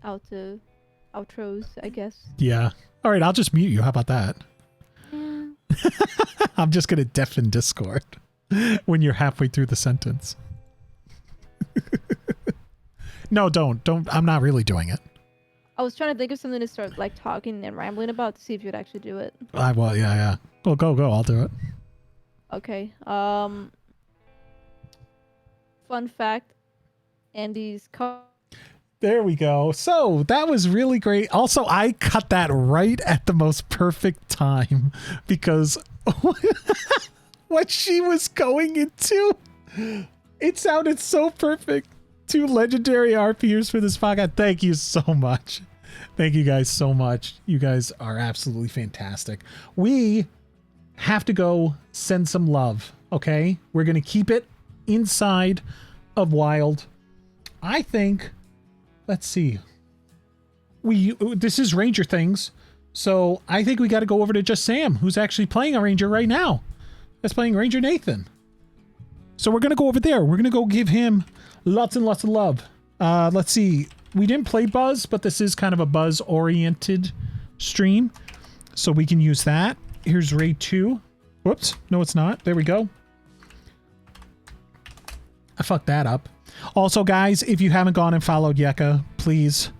outros, I guess. Yeah. All right, I'll just mute you. How about that? Yeah. I'm just gonna deafen Discord when you're halfway through the sentence. No, don't. I'm not really doing it. I was trying to think of something to start like talking and rambling about to see if you'd actually do it. Well, yeah. Well, go. I'll do it. Okay. Fun fact: Andy's car. There we go. So that was really great. Also, I cut that right at the most perfect time because what she was going into, it sounded so perfect. 2 legendary RPers for this podcast. Thank you so much. Thank you guys so much. You guys are absolutely fantastic. We have to go send some love, okay? We're going to keep it inside of Wild. I think, let's see. This is Ranger Things, so I think we got to go over to Just Sam, who's actually playing a Ranger right now. That's playing Ranger Nathan. So we're going to go over there. We're going to go give him lots and lots of love. Let's see. We didn't play Buzz, but this is kind of a Buzz-oriented stream, so we can use that. Here's Raid 2. Whoops. No, it's not. There we go. I fucked that up. Also, guys, if you haven't gone and followed Yeka, please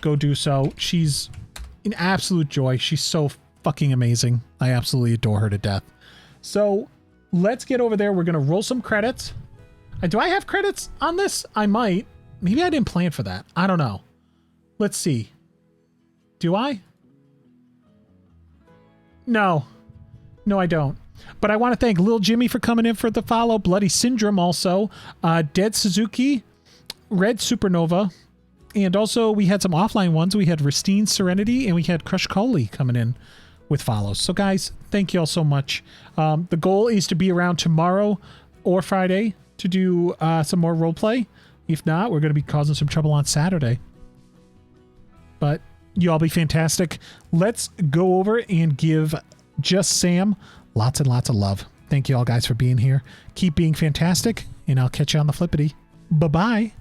go do so. She's an absolute joy. She's so fucking amazing. I absolutely adore her to death. So let's get over there. We're going to roll some credits. Do I have credits on this? I might. Maybe I didn't plan for that. I don't know. Let's see. Do I? No. No, I don't. But I want to thank Lil Jimmy for coming in for the follow. Bloody Syndrome also. Dead Suzuki. Red Supernova. And also we had some offline ones. We had Ristine Serenity and we had Crush Coley coming in with follows. So guys, thank you all so much. The goal is to be around tomorrow or Friday to do some more roleplay. If not, we're going to be causing some trouble on Saturday. But you all be fantastic. Let's go over and give Just Sam lots and lots of love. Thank you all guys for being here. Keep being fantastic, and I'll catch you on the flippity. Bye-bye.